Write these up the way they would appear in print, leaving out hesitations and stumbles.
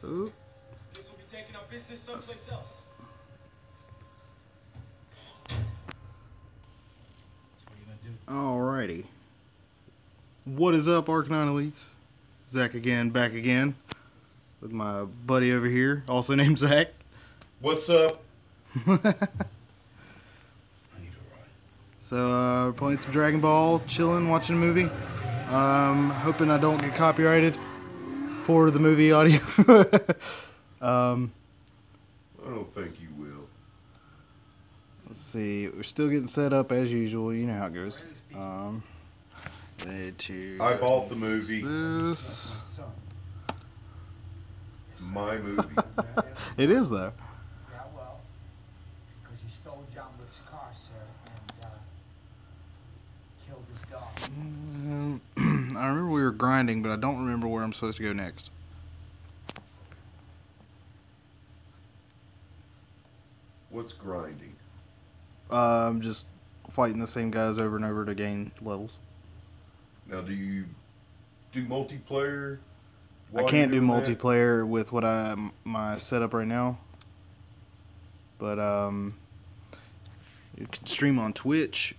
Ooh. This will be taking our business someplace else. Alrighty. What is up, Arcanine Elites? Zach again, back again. With my buddy over here, also named Zach. What's up? So, we're playing some Dragon Ball, chilling, watching a movie. Hoping I don't get copyrighted for the movie audio. I don't think you will. Let's see, we're still getting set up as usual. You know how it goes. I bought the movie. This. It's my movie. It is though. Yeah, well, because you stole John Wick's car, sir, and killed his dog. I remember we were grinding, but I don't remember where I'm supposed to go next. What's grinding? Just fighting the same guys over and over to gain levels. Now, do you do multiplayer? I can't do multiplayer with what my setup right now. But you can stream on Twitch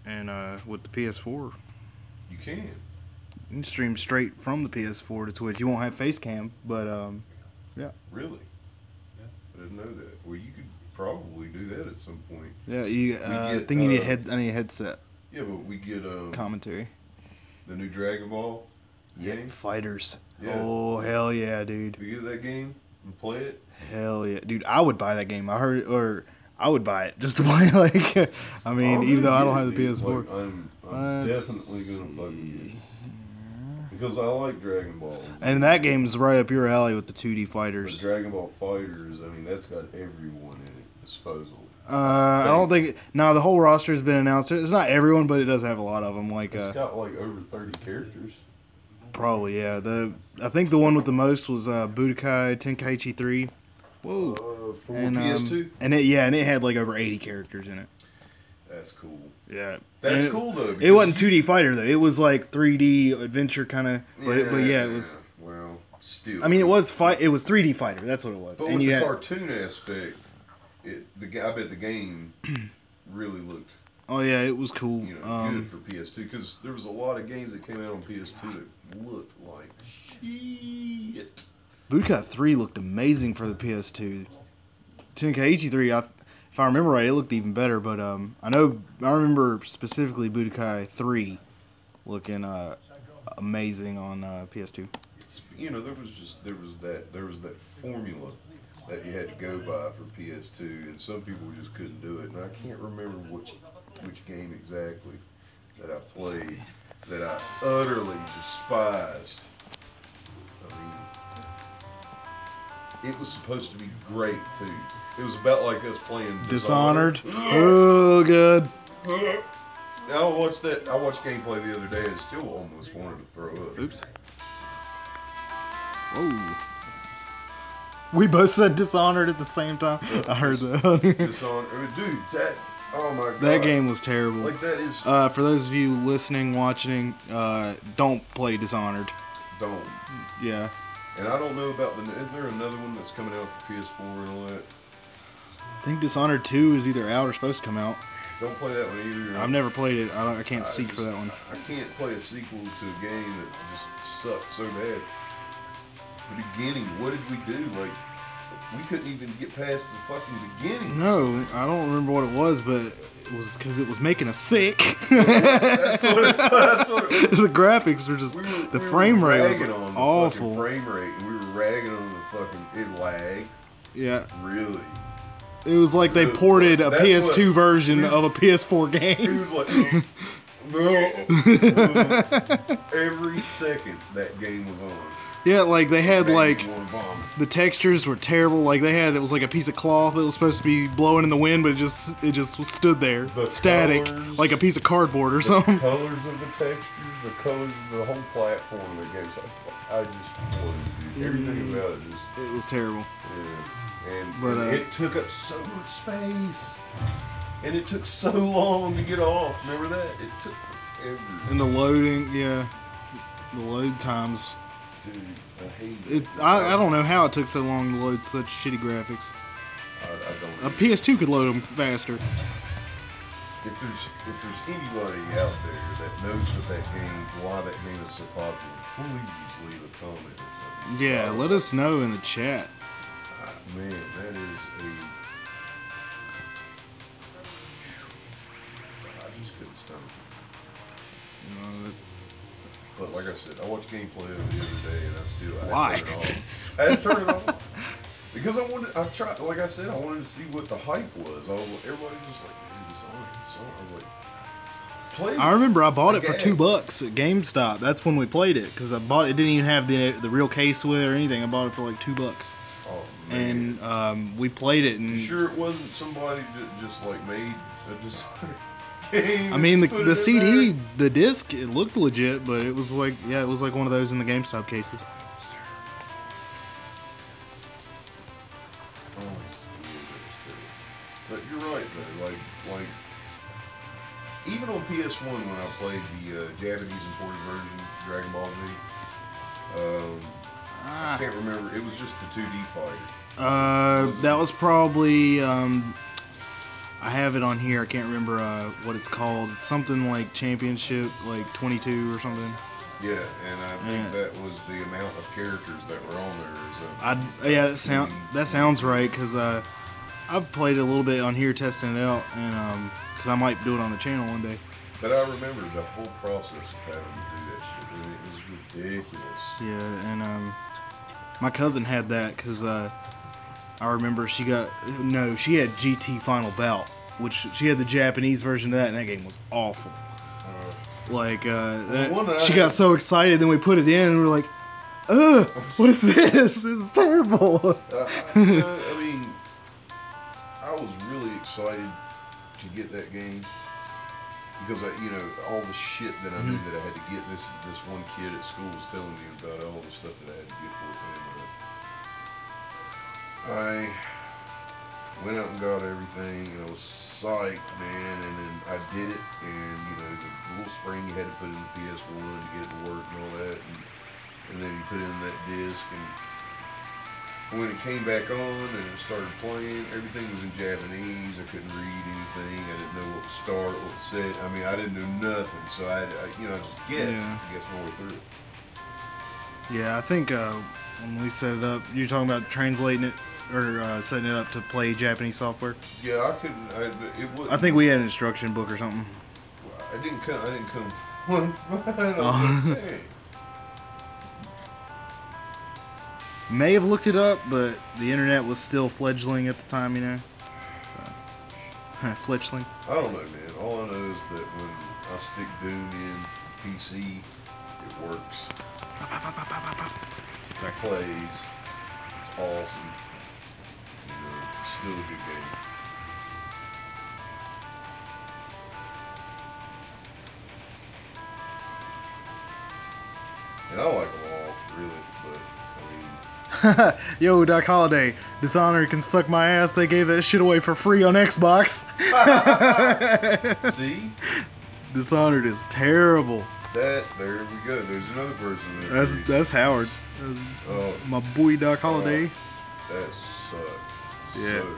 and with the PS4. You can. You can stream straight from the PS4 to Twitch. You won't have face cam, but yeah. Really? Yeah. I didn't know that. Well, you could probably do that at some point. Yeah, you. I think you need I need a headset. Yeah, but we get commentary. The new Dragon Ball Yep, game. Fighters. Yeah. Oh hell yeah, dude. We get that game and play it. Hell yeah, dude. I would buy that game. I heard, or I would buy it just to play. Like, I mean, even though I don't have the PS4. Like, I'm definitely gonna fucking because I like Dragon Ball. And that game is right up your alley with the 2D But fighters. Dragon Ball Fighters, I mean, that's got everyone in it, supposedly. I don't think. No, the whole roster has been announced. It's not everyone, but it does have a lot of them. Like, It's got like over 30 characters. probably yeah. I think the one with the most was Budokai Tenkaichi 3. Whoa. For And PS2. and it had like over 80 characters in it. That's cool. Yeah. That's cool though. It wasn't 2D fighter though. It was like 3D adventure kind of. But yeah, it was. Well, still. I mean, it was 3D fighter. That's what it was. But and with the had, cartoon aspect, I bet the game really looked. Oh yeah, it was cool. You know, good for PS2 because there was a lot of games that came out on PS2 that looked like shit. Budokai 3 looked amazing for the PS2. Tenkaichi 3, if I remember right, it looked even better. But I remember specifically Budokai 3 looking amazing on PS2. You know, there was that formula that you had to go by for PS2, and some people just couldn't do it. And I can't remember which game exactly that I played that I utterly despised. I mean, it was supposed to be great too. It was about like us playing Dishonored. Oh, good. I watched gameplay the other day and still almost wanted to throw up. Oops. Whoa. We both said Dishonored at the same time. I heard that. Dishonored, dude. Oh my god. That game was terrible. Like that is. For those of you listening, watching, don't play Dishonored. Don't. Yeah. And I don't know about is there another one that's coming out for PS4 and all that? I think Dishonored 2 is either out or supposed to come out. Don't play that one either. I've never played it. I can't speak for that one. I can't play a sequel to a game that just sucked so bad. The beginning, what did we do? Like, we couldn't even get past the fucking beginning. No, I don't remember what it was, but it was because it was making us sick. That's what it was. The graphics were just, the frame rate was awful. Frame rate, and we were ragging on the fucking, it lagged. Yeah. Really. It was like they ported a PS2 version of a PS4 game. He was like, no. Every second that game was on. Yeah, like they had like the textures were terrible. Like it was like a piece of cloth that was supposed to be blowing in the wind, but it just stood there, static, colors, like a piece of cardboard or something. The colors of the textures, the colors of the whole platform of the game. So I just wanted everything about it. It was terrible. Yeah, and it took up so much space, and it took so long to get off. Remember that? It took forever. And the loading, yeah, the load times. Dude, I hate It, I don't know how it took so long to load such shitty graphics. I don't. A PS2 could load them faster. If there's anybody out there that knows why that game is so popular, please leave a comment. Or something. Yeah, let us know in the chat. Man, that is I just couldn't stomach it. But like I said, I watched gameplay of it the other day, and I Why? had to turn it off. I had to turn it off because I wanted to see what the hype was. Everybody just like, dude, Dishonored. I was like, play. I remember I bought it for again. $2 at GameStop. That's when we played it because I bought it. Didn't even have the real case with it or anything. I bought it for like $2. Oh, man. And we played it. You And sure it wasn't somebody that just like made a Dishonored game? I mean, and put it the in CD, there? the disc, it looked legit, but it was like, yeah, it was like one of those in the GameStop cases. But you're right though, like even on PS1 when I played the Japanese imported version Dragon Ball Z, I can't remember. It was just the 2D fighter. That was probably I have it on here. I can't remember what it's called. It's something like Championship, like 22 or something. Yeah, and I think that was the amount of characters that were on there. Or something. Yeah, that sounds right because I've played it a little bit on here testing it out, and because I might do it on the channel one day. But I remember the whole process of having to do that shit. It was ridiculous. Yeah, and my cousin had that because I remember she had GT Final Bout, which she had the Japanese version of that, and that game was awful. Like she got so excited, then we put it in, and we were like, "Ugh, what is this? This is terrible." I mean, I was really excited to get that game because all the shit that I knew that I had to get. This one kid at school was telling me about all the stuff that I had to get for it. I went out and got everything, and I was psyched, man. And then I did it, and the little spring you had to put in the PS1 to get it to work and all that, and then you put in that disc, and when it came back on and it started playing, everything was in Japanese. I couldn't read anything. I didn't know what was start, what was set. I mean, I didn't know nothing, so I just guessed. I guess my way through it. Yeah, I think when we set it up, you're talking about translating it or setting it up to play Japanese software. Yeah, I couldn't. I think we had an instruction book or something. I didn't come one final. Hey. May have looked it up, but the internet was still fledgling at the time, So, fledgling. I don't know, man. All I know is that when I stick Doom in PC, it works. It plays. It's awesome. It's still a good game. And I like them all, really, but Yo, Doc Holiday, Dishonored can suck my ass. They gave that shit away for free on Xbox. See? Dishonored is terrible. There we go. There's another person there. That's Howard. My boy Doc Holiday. That sucks. Yeah. So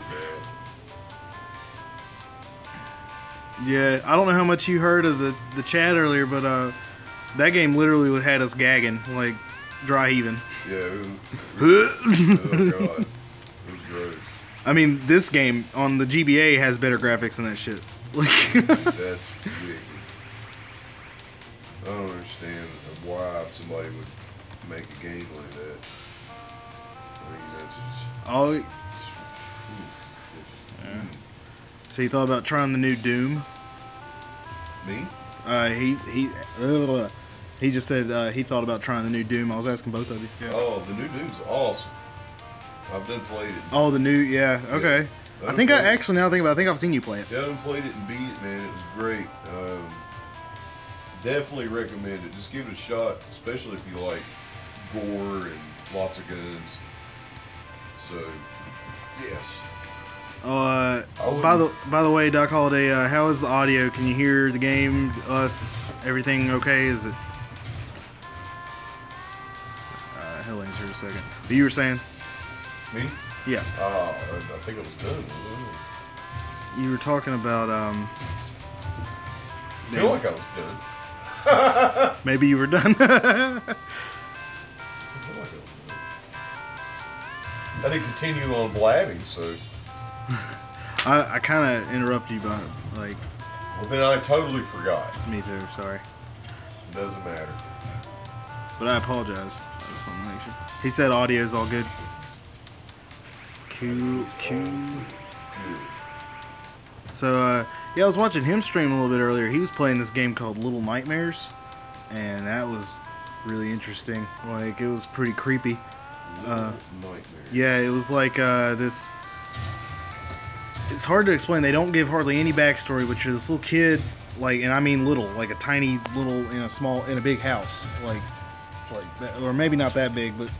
bad. Yeah, I don't know how much you heard of the chat earlier, but that game literally had us gagging, like dry heaving. Yeah. Oh god. It was gross. I mean, this game on the GBA has better graphics than that shit. Like That's ridiculous. I don't understand why somebody would make a game like that. I mean, that's just. So you thought about trying the new Doom? Me? He just said he thought about trying the new Doom. I was asking both of you. Yeah. Oh, the new Doom's awesome. I've done played it. Oh, the new, yeah, okay. Yeah. I think now that I think about it, I think I've seen you play it. Yeah, I done played it and beat it, man. It was great. Definitely recommend it. Just give it a shot, especially if you like gore and lots of guns. So, yes. By the way, Doc Holiday, how is the audio? Can you hear the game, us, everything okay? Is it? a second. But you were saying? Me? Yeah. I think it was done. You were talking about I feel like I was done. maybe you were done. I feel like I was done. I didn't continue on blabbing, so. I kind of interrupted you, but like. Well, then I totally forgot. Me too. Sorry. Doesn't matter. But I apologize. I just want to make sure. He said audio's all good. Q. Good. So, yeah, I was watching him stream a little bit earlier. He was playing this game called Little Nightmares, and that was really interesting. Like, it was pretty creepy. Nightmares. Yeah, it was like this. It's hard to explain. They don't give hardly any backstory, but you're this little kid, like, and I mean little, like a tiny little in a big house, like that, or maybe not that big, but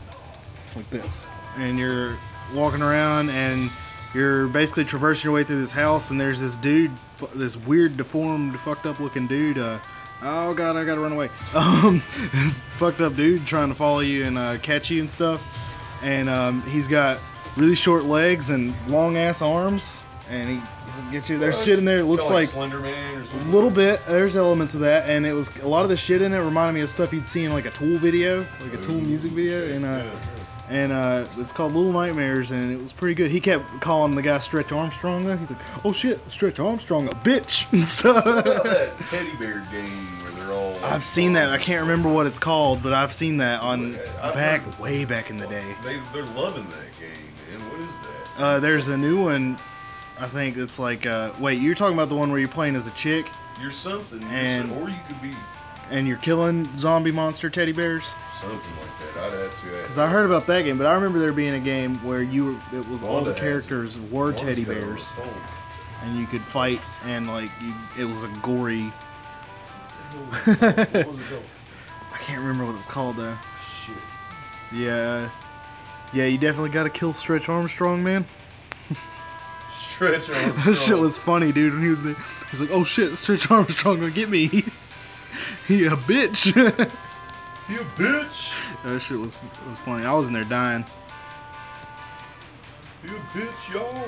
like this. And you're walking around, and you're basically traversing your way through this house, and there's this dude, this weird, deformed, fucked up looking dude. Oh god, I gotta run away. This fucked up dude trying to follow you and catch you and stuff. And he's got really short legs and long ass arms, and he'll get you. There's shit in there. It looks like Slender Man or something. a little bit. There's elements of that, and it was a lot of the shit in it reminded me of stuff you'd see in like a Tool video, like a Tool music video, and it's called Little Nightmares, and it was pretty good. He kept calling the guy Stretch Armstrong though. He's like, "Oh shit, Stretch Armstrong, a bitch." So What about that teddy bear game where they're all? Like, I've seen that. I can't remember what it's called, but I've seen that on way back in the day. They're loving that game, man. What is that? There's a new one. I think it's like. Wait, you're talking about the one where you're playing as a chick You're something, or you could be and you're killing zombie monster teddy bears? something like that. I'd have to ask. Because I heard about that game, but I remember there being a game where it was all the characters were teddy bears, and you could fight, and like it was a gory. What was it called? I can't remember what it was called though. Shit. Yeah, you definitely got to kill Stretch Armstrong, man. Stretch Armstrong. That shit was funny, dude. When he was there, he's like, "Oh shit, Stretch Armstrong gonna get me." He a bitch. You bitch. That shit was funny. I was in there dying. You bitch, y'all.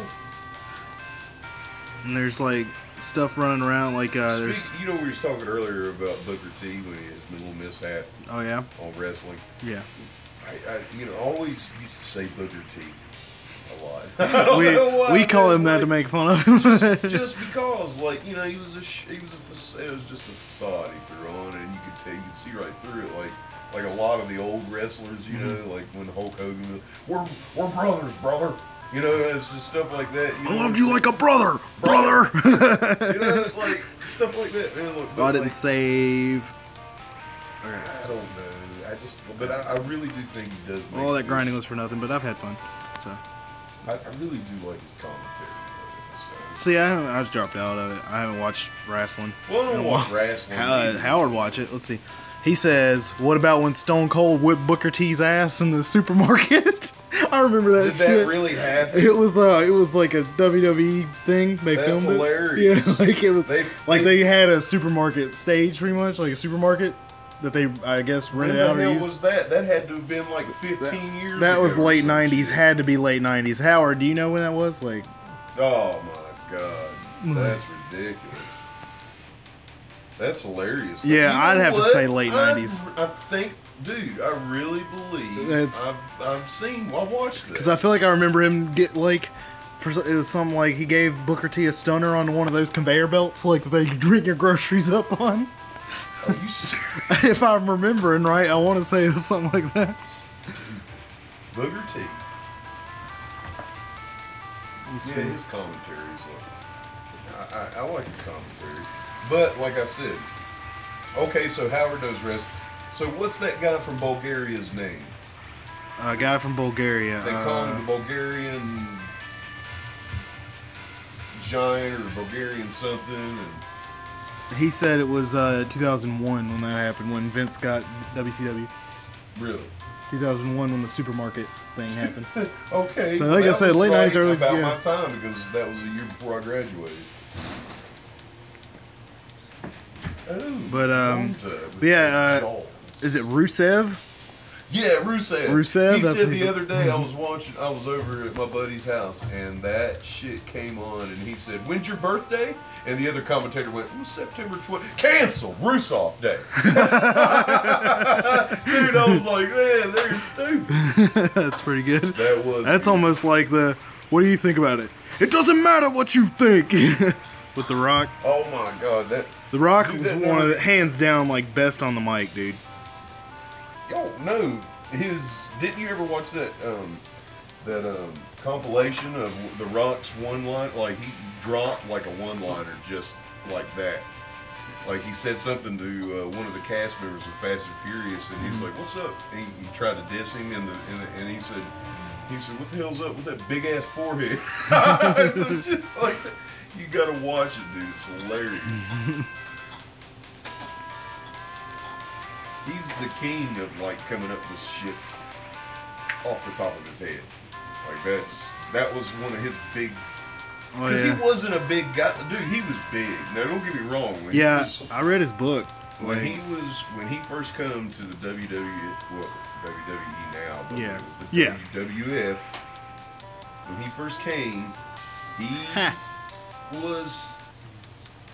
And there's like stuff running around, like there's. You know, we were talking earlier about Booker T when he has a little mishap Oh yeah. on wrestling. Yeah. I always used to say Booker T a lot. I don't know why, We call him that like, to make fun of him. just because, like, you know, it was just a facade he threw on, and you could see right through it, like a lot of the old wrestlers, you know, like when Hulk Hogan was, we're brothers, brother. You know, it's just stuff like that. You know, I loved you like a brother. You know, like stuff like that, man. Look, I didn't save. I don't know. But I really do think he does. Make All that good- grinding was for nothing, but I've had fun. So. I really do like his commentary. So. See, I was dropped out of it. I haven't watched wrestling. Well, I don't watch wrestling. either. Howard watch it. Let's see. He says, "What about when Stone Cold whipped Booker T's ass in the supermarket?" I remember that Did shit. that really happen? It was like a WWE thing. They That's filmed hilarious. it. Yeah, like it was They- they had a supermarket stage, pretty much like a supermarket that they, I guess, When rented the out or hell used. was that? That had to have been like 15 years That ago. was or late some '90s. shit. Had to be late '90s. Howard, do you know when that was? Like, Oh my god. That's ridiculous. That's hilarious. Yeah, You know I'd have to what? say late 90s. I think, dude, I really believe It's- I watched that. because I feel like I remember him get like. It was something like he gave Booker T a stunner on one of those conveyor belts, like they bring your groceries up on. Are you serious? If I'm remembering right, I want to say it was something like that. Booker T. Let's Yeah, see. his commentary is I like his commentary. But, like I said, okay, so Howard knows wrestling. So what's that guy from Bulgaria's name? A guy from Bulgaria. They call him the Bulgarian giant or Bulgarian something. And He said it was 2001 when that happened, when Vince got WCW. really? 2001 when the supermarket thing happened. Okay. So like I that said, was late right 90s, early- about yeah. my time because that was the year before I graduated. Oh, But, Bonta with yeah, the dolls. Is it Rusev? Yeah, Rusev. Rusev, He that's said what the he- other day I was over at my buddy's house, and that shit came on, and he said, "When's your birthday?" And the other commentator went, "September 12th. Cancel Rusev Day." Dude, I was like, man, they're stupid. That's pretty good. That was. That's good. almost like the, what do you think about it? It doesn't matter what you think. With The Rock. Oh my god, that. The Rock Dude, was that one of never- the, hands down, like, best on the mic, dude. Yo, no, didn't you ever watch that compilation of The Rock's one line? Like he dropped like a one-liner just like that. Like he said something to one of the cast members of Fast and Furious, and he's like, "What's up?" And he tried to diss him, and he said, "What the hell's up with that big ass forehead?" So shit like that. You gotta watch it, dude. It's hilarious. He's the king of like coming up with shit off the top of his head. Like that was one of his big. Oh, Because yeah. he wasn't a big guy, dude. He was big. Now don't get me wrong. When he Yeah, was- I read his book. when Like, he first come to the WWE, well, WWE now, but Yeah. it was the Yeah. WWF. When he first came,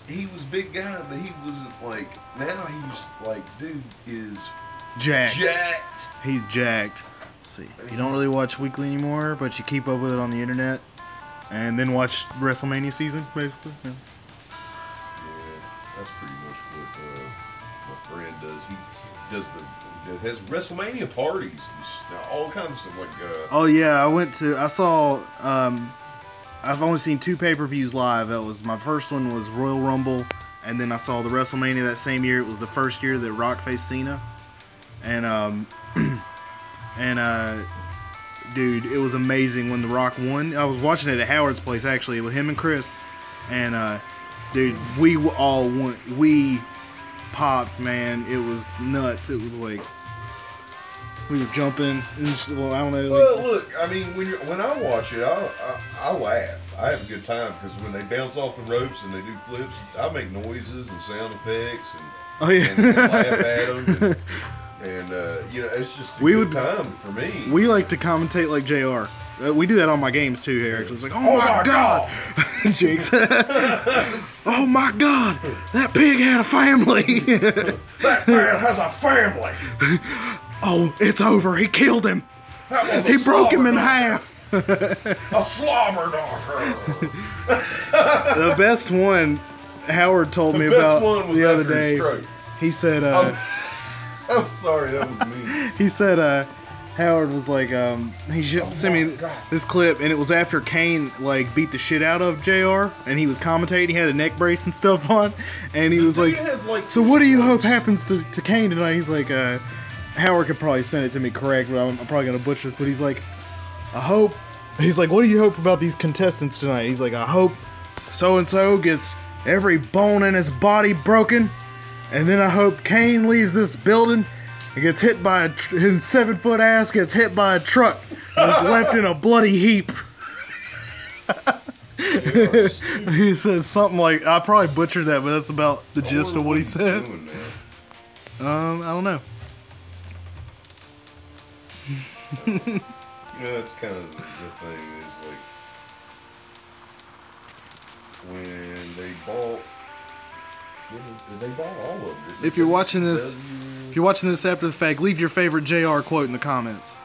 he was big guy, but he wasn't like. Now he's like, dude is jacked. jacked. He's jacked. Let's see, you don't really watch weekly anymore, but you keep up with it on the internet, and then watch WrestleMania season, basically. Yeah. Yeah, that's pretty much what my friend does. He has WrestleMania parties, and all kinds of stuff like. Oh yeah, I saw. I've only seen 2 pay-per-views live. That was my first one was Royal Rumble, and then I saw the WrestleMania that same year. It was the first year that Rock faced Cena, and dude, it was amazing when The Rock won. I was watching it at Howard's place actually with him and Chris, and dude, we all went. We popped, man. It was nuts. It was like we were jumping. Well, I don't know. Like, Well, look, I mean, when I watch it, I laugh. I have a good time because when they bounce off the ropes and they do flips, I make noises and sound effects and, oh yeah, and laugh at them. And you know, it's just a We good would- time for me. we like to commentate like JR. We do that on my games too here. Actually, it's like, oh my god, Jinx. Oh my god, that pig had a family. That man has a family. Oh, it's over. He killed him. That was He a broke him in slobber half. knocker. A slobber knocker. The best one Howard told me best about one was the other after his day. stroke. He said, I'm sorry, that was me. he said, Howard was like, he sent me this clip, and it was after Kane like beat the shit out of JR, and he was commentating. He had a neck brace and stuff on, and he was like, dude had, like, "So what do you hope happens to Kane tonight?" He's like, Howard could probably send it to me correct, but I'm probably gonna butcher this. But he's like, I hope. He's like, what do you hope about these contestants tonight? He's like, I hope so and so gets every bone in his body broken, and then I hope Kane leaves this building. He gets hit by his 7-foot ass gets hit by a truck and is left in a bloody heap. He says something like, I probably butchered that, but that's about the gist of what he said. Doing, man? I don't know. You know, that's kind of the thing is like when they bought. Did they bought all of it? If you're watching this after the fact, leave your favorite JR quote in the comments.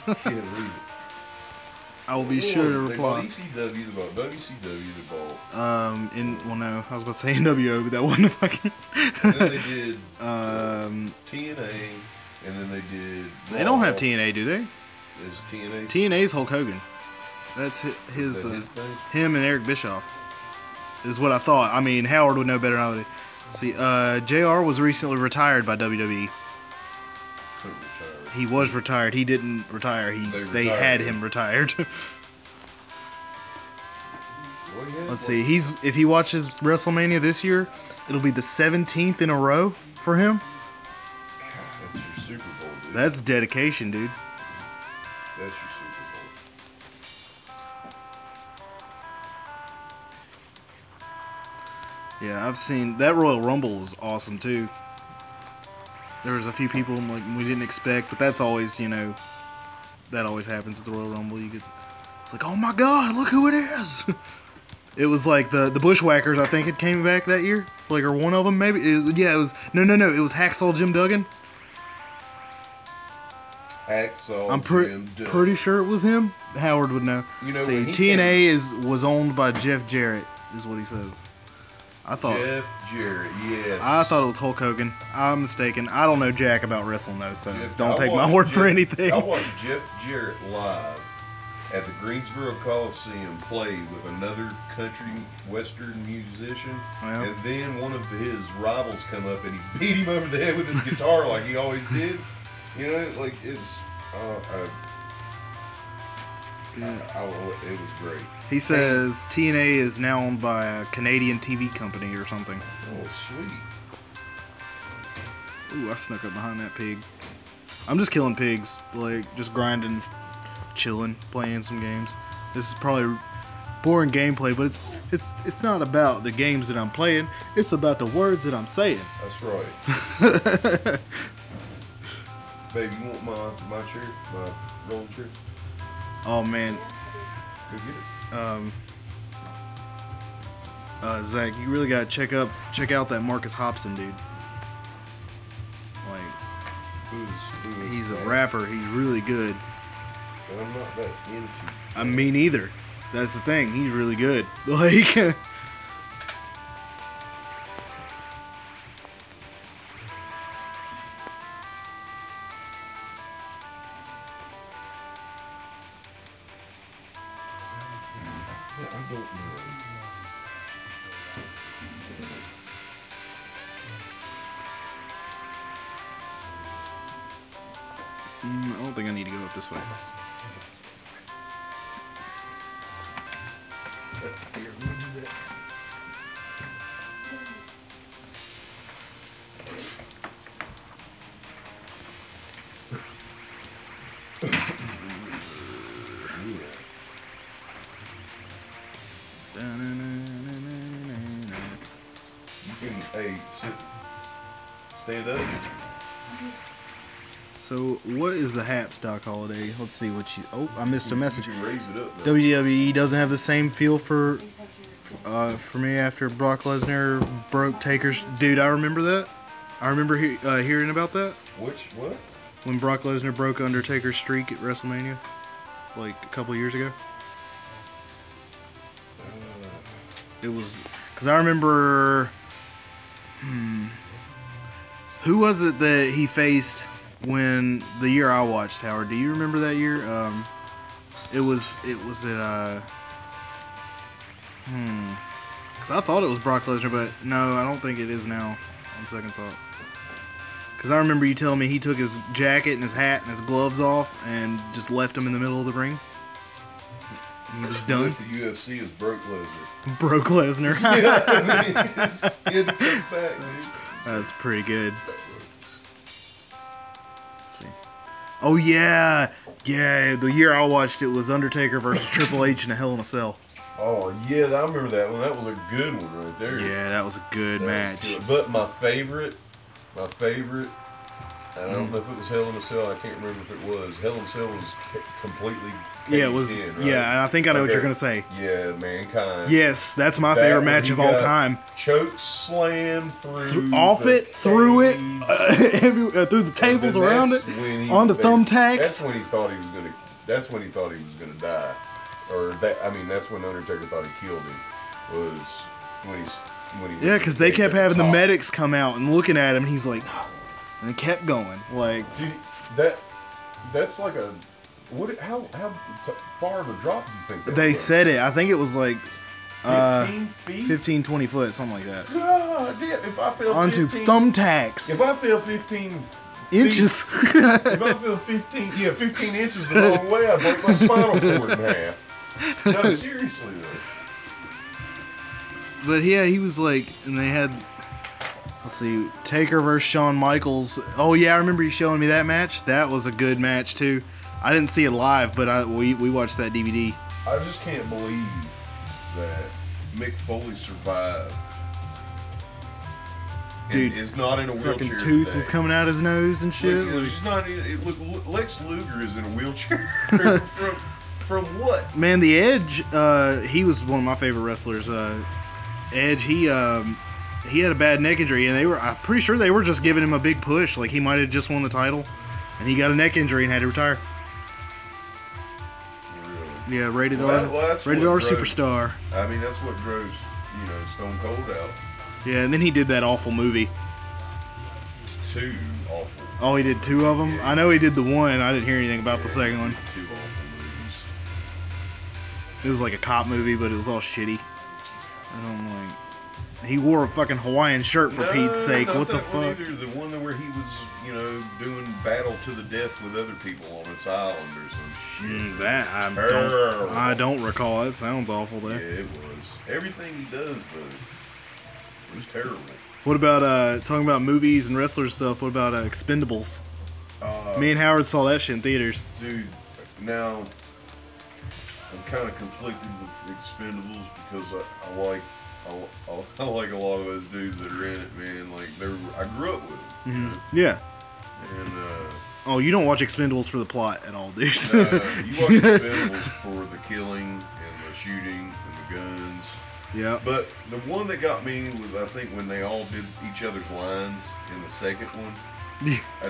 Can't read it. I will be What sure was to it? They bought reply. ECW, they bought WCW, they bought. No, I was about to say NWO, but that wasn't fucking. And then they did TNA, and then they did. They don't have Raw. TNA, do they? Is TNA? TNA's Hulk Hogan. That's his. Is that his thing? Him and Eric Bischoff is what I thought. I mean, Howard would know better than I would. See, JR was recently retired by WWE. Couldn't retire. He was retired. He didn't retire. They retired had him. him retired. Well, yeah, Let's see. If he watches WrestleMania this year, it'll be the 17th in a row for him. God, that's your Super Bowl, dude. That's dedication, dude. That's your Super Yeah, I've seen that Royal Rumble was awesome too. there was a few people like we didn't expect, but that's always, you know, that always happens at the Royal Rumble. It's like, oh my God, look who it is! It was like the Bushwhackers, I think, it came back that year, like, or one of them maybe. It was no, it was Hacksaw Jim Duggan. Hacksaw I'm Jim Duggan. pretty sure it was him. Howard would know. You know, see, when he TNA was owned by Jeff Jarrett, is what he says. I thought Jeff Jarrett, yes. I thought it was Hulk Hogan. I'm mistaken. I don't know jack about wrestling though, so don't I take my watched word for anything. I watched Jeff Jarrett live at the Greensboro Coliseum play with another country western musician, Well. and then one of his rivals come up and he beat him over the head with his guitar like he always did. You know, like it's. It was great. He says TNA is now owned by a Canadian TV company or something. Oh, sweet. Ooh, I snuck up behind that pig. I'm just killing pigs, like just grinding, chilling, playing some games. This is probably boring gameplay, but it's not about the games that I'm playing. It's about the words that I'm saying. That's right. Baby, you want my chair, my rolling chair? Oh man, Go get it. Zach, you really gotta check out that Marcus Hobson dude. Like, Who is he's a that? rapper. He's really good. And I'm not that into. I mean, neither. That's the thing. He's really good. Like. I don't know. I don't think I need to go up this way. Here, let me do that. You can, hey, sit, stand up. So, what is the Haps Doc Holiday? Let's see what you. Oh, I missed a message. You can raise it up. Now. WWE doesn't have the same feel for me after Brock Lesnar broke Taker's. Dude, I remember that. I remember hearing about that What? when Brock Lesnar broke Undertaker's streak at WrestleMania, like a couple years ago. It was because I remember. Who was it that he faced when the year I watched, Howard? Do you remember that year? It was at because I thought it was Brock Lesnar, but no, I don't think it is now. On second thought, because I remember you telling me he took his jacket and his hat and his gloves off and just left him in the middle of the ring. And he was done. The UFC is Brock Lesnar. Broke Lesnar. Yeah, I mean, it's good to come back, dude. That's pretty good. Let's see. Oh yeah, the year I watched it was Undertaker versus Triple H in a Hell in a Cell. Oh yeah, I remember that one. That was a good one right there. Yeah, that was a good match. Was good. But my favorite, and I don't know if it was Hell in a Cell. I can't remember if it was. Hell in a Cell was completely. Yeah, it was. In, right? Yeah, and I think I know what you're gonna say. Yeah, Mankind. Yes, that's my favorite match of all time. Choke slam through through the the tables around it, on the thumbtacks. That's when he thought he was gonna. That's when he thought he was gonna die, or that. I mean, that's when Undertaker thought he killed him. Was when he. Yeah, because they kept having the medics come out and looking at him, and he's like, no, and it kept going. Like, dude, that's like a. How far of a drop do you think that they was? said it. I think it was like 15 feet? 15, 20 foot, something like that. God damn, if I fell Onto 15, thumbtacks. If I fell 15 Inches. feet, if I fell 15 inches the wrong way, I'd break my spinal cord in half. No, seriously though. But yeah, he was like, and they had, let's see, Taker versus Shawn Michaels. Oh yeah, I remember you showing me that match. That was a good match too. I didn't see it live, but we watched that DVD. I just can't believe that Mick Foley survived Dude, is not in a wheelchair fucking tooth today. was coming out his nose and shit. Look, Like, it's not. Look, Lex Luger is in a wheelchair from what? man, the Edge, he was one of my favorite wrestlers. Edge, he had a bad neck injury, and I'm pretty sure they were just giving him a big push. Like, he might have just won the title, and he got a neck injury and had to retire. Really? Yeah, rated Well, R, that's rated what R drove- superstar. I mean, that's what drove Stone Cold out. Yeah, and then he did that awful movie. Two awful. Oh, he did 2 of them? I know he did the one. I didn't hear anything about the second one. 2 awful movies. It was like a cop movie, but it was all shitty. I don't like... He wore a fucking Hawaiian shirt, for Pete's sake. Not What the that one fuck? either. The one where he was, doing battle to the death with other people on this island or some shit. That Terrible. I don't recall. That sounds awful Yeah, there. it was. Everything he does, though, it was terrible. What about talking about movies and wrestler stuff? What about Expendables? Me and Howard saw that shit in theaters. Dude, now I'm kind of conflicted with Expendables because I like a lot of those dudes that are in it, man. Like I grew up with them. You know? Yeah. And Oh, you don't watch Expendables for the plot at all, dude. you watch Expendables for the killing and the shooting and the guns. Yeah. But the one that got me was, I think, when they all did each other's lines in the second one.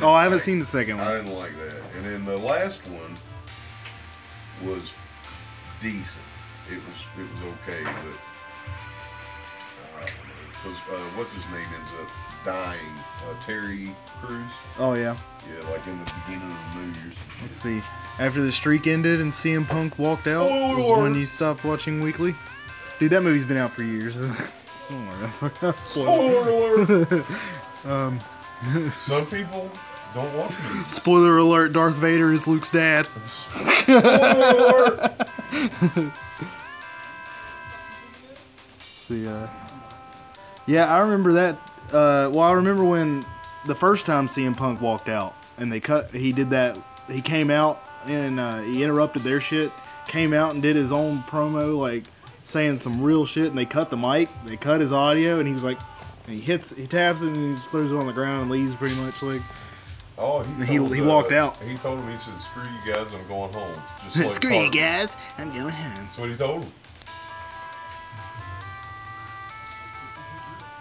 Oh, I haven't seen the second I one. didn't like that. And then the last one was decent. It was okay, but because what's his name ends up dying? Terry Crews. Oh, yeah. Yeah, like in the beginning of the movie or something. Let's see. After the streak ended and CM Punk walked out, was Spoiler! when you stopped watching Weekly. Dude, that movie's been out for years. Don't worry. Spoiler. Spoiler alert! Some people don't watch movies. Spoiler alert, Darth Vader is Luke's dad. Spoiler alert! See, yeah, I remember that. Well, I remember when the first time CM Punk walked out and he did that. He came out and he interrupted their shit. Came out and did his own promo, like saying some real shit. And they cut the mic, they cut his audio, and he was like, and he taps it and he just throws it on the ground and leaves pretty much. Like, Oh, he walked out. He told him, he said, "Screw you guys, I'm going home." Just like screw you Carter. guys, I'm going home. That's what he told him.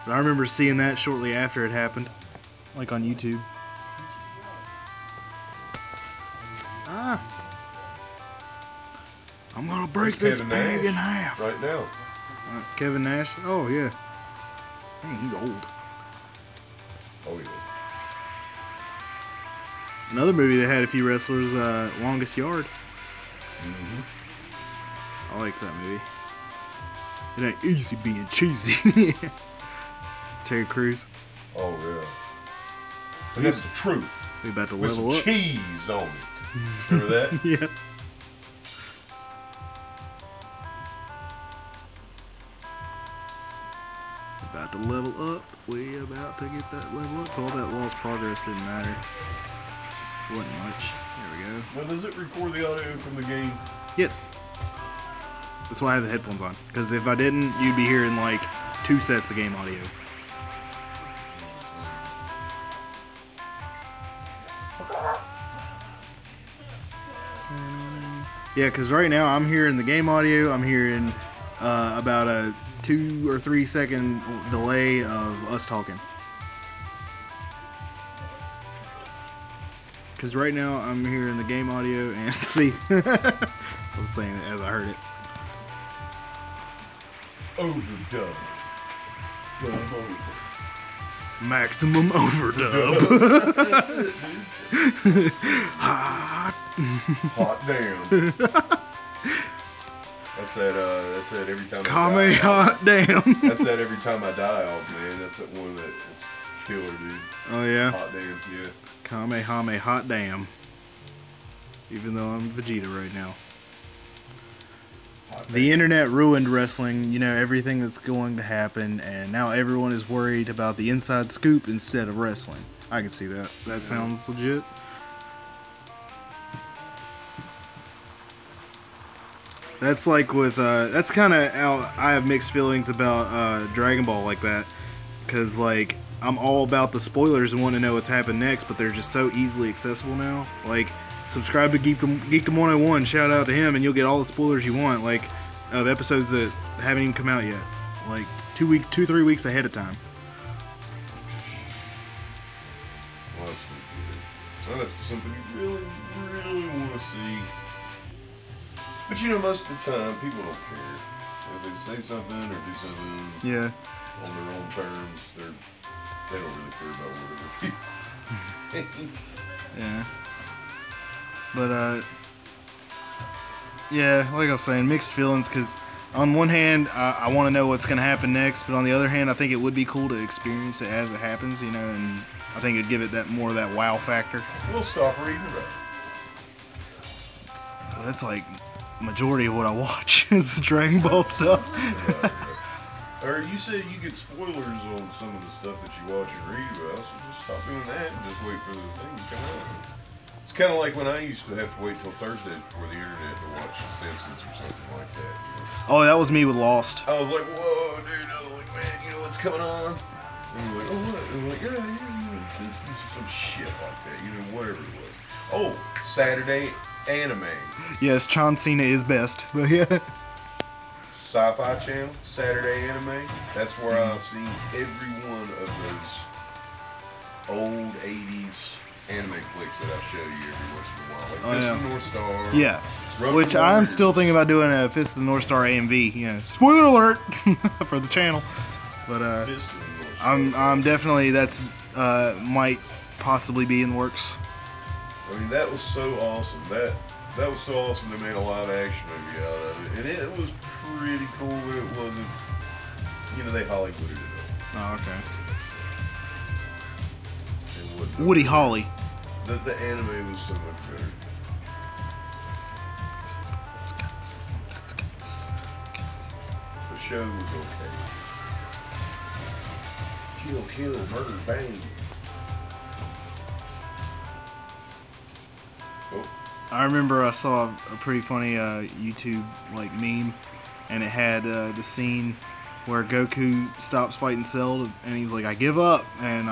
But I remember seeing that shortly after it happened, like on YouTube. I'm gonna break this Kevin bag Nash in half. right now. Kevin Nash? Oh, yeah. Dang, he's old. Oh yeah. Another movie that had a few wrestlers, Longest Yard. Mm-hmm. I like that movie. It ain't easy being cheesy. Terry Crews. Oh yeah. And that's the truth. We about to With some level up. cheese on it. Remember that? Yeah. About to level up. We about to get that level up. So all that lost progress didn't matter. Wasn't much. There we go. Now, does it record the audio from the game? Yes. That's why I have the headphones on. Because if I didn't, you'd be hearing like 2 sets of game audio. Yeah, because right now I'm hearing the game audio. I'm hearing about a 2 or 3 second delay of us talking. Because right now I'm hearing the game audio and see, I was saying it as I heard it. Overdub. Dub over. Maximum overdub. That's it, dude. Hot. Hot damn. That's that every time Call I me die. hot damn. That's that every time I die off, man. That's that one that is killer, dude. Oh yeah. Hot damn, yeah. Kamehame hot damn. Even though I'm Vegeta right now. Hot The internet ruined wrestling, you know, everything that's going to happen, and now everyone is worried about the inside scoop instead of wrestling. I can see that. That sounds legit. That's like with, that's kind of how I have mixed feelings about Dragon Ball like that. Because, like, I'm all about the spoilers and want to know what's happened next, but they're just so easily accessible now. Like, subscribe to Geekdom 101, shout out to him, and you'll get all the spoilers you want, like, of episodes that haven't even come out yet. Like, 3 weeks ahead of time. Well, that's good. So that's something you really, really want to see. But you know, most of the time, people don't care. If they say something or do something Yeah. on their own terms, they don't really care about what other people think. Yeah. But, yeah, like I was saying, mixed feelings, because on one hand, I want to know what's going to happen next, but on the other hand, I think it would be cool to experience it as it happens, you know, and I think it'd give it that more of that wow factor. We'll stop reading about it. Well, that's like majority of what I watch is Dragon Ball stuff. Or you said you get spoilers on some of the stuff that you watch and read about, so just stop doing that and just wait for the thing to come out. It's kind of like when I used to have to wait till Thursday before the internet to watch The Simpsons or something like that. You know? Oh, that was me with Lost. I was like, whoa, dude. I was like, man, you know what's coming on? And he was like, oh, what? And I'm like, yeah, The Simpsons or some shit like that, you know, whatever it was. Oh, Saturday anime. Yes, John Cena is best, but yeah. Sci-Fi Channel, Saturday anime. That's where I see every one of those old 80s anime flicks that I show you every once in a while. Like Fist of the North Star. Yeah. Road Which to I'm Warriors. still thinking about doing a Fist of the North Star AMV, you know. Spoiler alert for the channel. But Fist of the North Star. I'm definitely, that's might possibly be in the works. I mean, that was so awesome. That was so awesome they made a live action movie out of it. And it was pretty cool, but it wasn't, you know, they Hollywooded it up. Oh, okay. It wasn't- Woody Holly. The anime was so much better. The show was okay. Kill, murder, bang. Oh, I remember I saw a pretty funny YouTube like meme, and it had the scene where Goku stops fighting Cell, and he's like, "I give up," and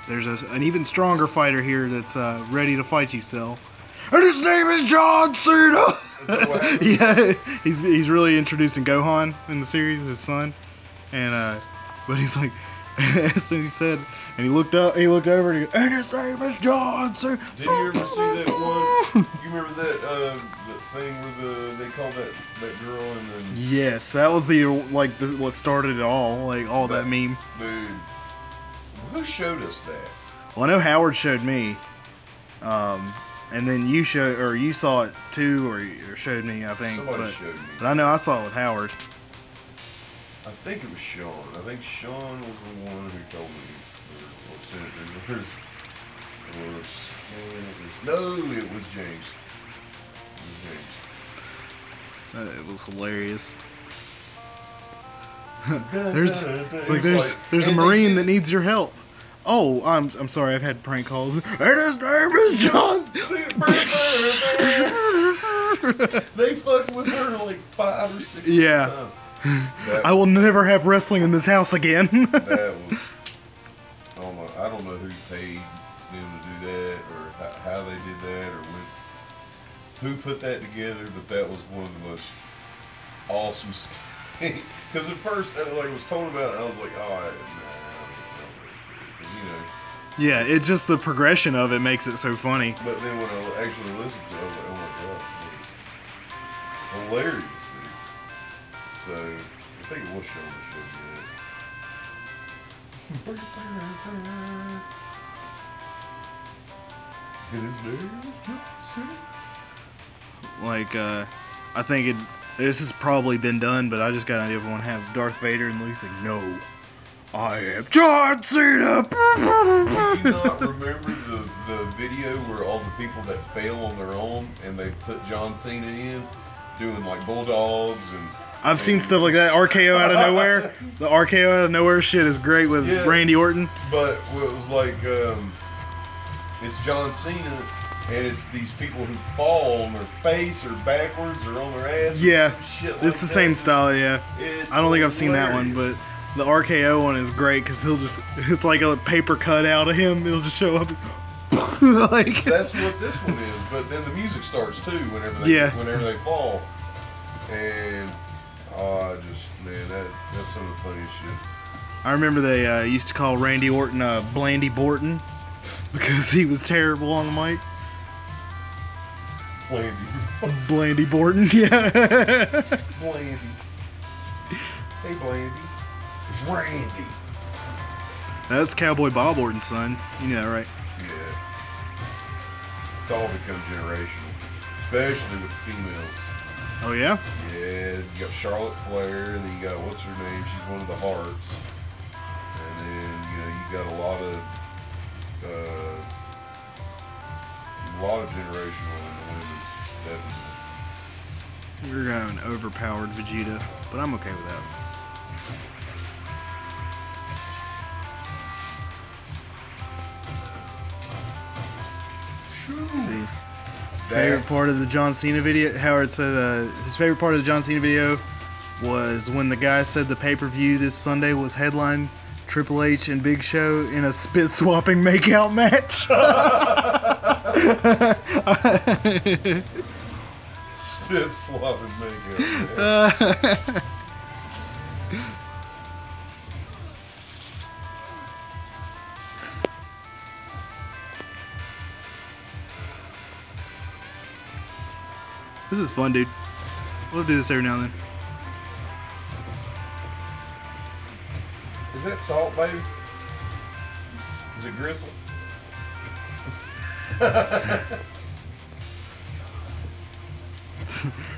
there's an even stronger fighter here that's ready to fight you, Cell, and his name is John Cena. is that what happened? Yeah, he's really introducing Gohan in the series, his son, and but he's like, as soon as he said, and he looked over, and he goes, and his name is John Cena. Did you ever see that one? You remember that thing where they called that girl and then Yes, that was what started it all, like all that meme. dude? Who showed us that? Well, I know Howard showed me, and then you saw it too, or showed me, I think. Somebody showed me. But I know I saw it with Howard. I think it was Sean. I think Sean was the one who told me. Or sent it. No, it was James. It was hilarious. It's there's a Marine that needs your help. Oh, I'm sorry, I've had prank calls. And his name is John. They fucked with her like 5 or 6 Yeah. times. I will never have wrestling in this house again. That was. Oh my! I don't know who paid them to do that, or how they did that, or who put that together. But that was one of the most awesome stuff. Because at first, I was told about it, I was like, oh, nah, you know. Yeah, it's just the progression of it makes it so funny. But then when I actually listened to it, I was like, oh my god, it was hilarious, dude. So, I think it was showing the show good. His name is Johnson. Like, I think this has probably been done, but I just got an idea of one have Darth Vader and Luke's like, no, I am John Cena. Do you not remember the video where all the people that fail on their own and they put John Cena in doing like bulldogs and I've seen stuff like that. RKO out of nowhere. The RKO out of nowhere shit is great with Randy Orton. But it was like it's John Cena and it's these people who fall on their face or backwards or on their ass. Yeah, Shit like it's the that. same style. Yeah, It's I don't think I've seen that one, hilarious. but The RKO one is great because it's like a paper cutout of him. It'll just show up. Like, that's what this one is. But then the music starts too whenever they fall. And that's some of the funniest shit. I remember they used to call Randy Orton Blandy Borton because he was terrible on the mic. Blandy Borton, yeah. Blandy. Hey, Blandy. It's Randy. That's Cowboy Bob Orton's son. You know that, right? Yeah. It's all become generational, especially with the females. Oh, yeah? Yeah, you got Charlotte Flair, and then you got, what's her name? She's one of the Hearts. And then, you got a lot of generational in the women's, definitely. We're going overpowered Vegeta, but I'm okay with that. Let's see. Favorite part of the John Cena video? Howard said his favorite part of the John Cena video was when the guy said the pay-per-view this Sunday was headlined Triple H and Big Show in a spit-swapping makeout match. Spit-swapping makeout match. This is fun, dude. We'll do this every now and then. Is that salt, baby? Is it gristle?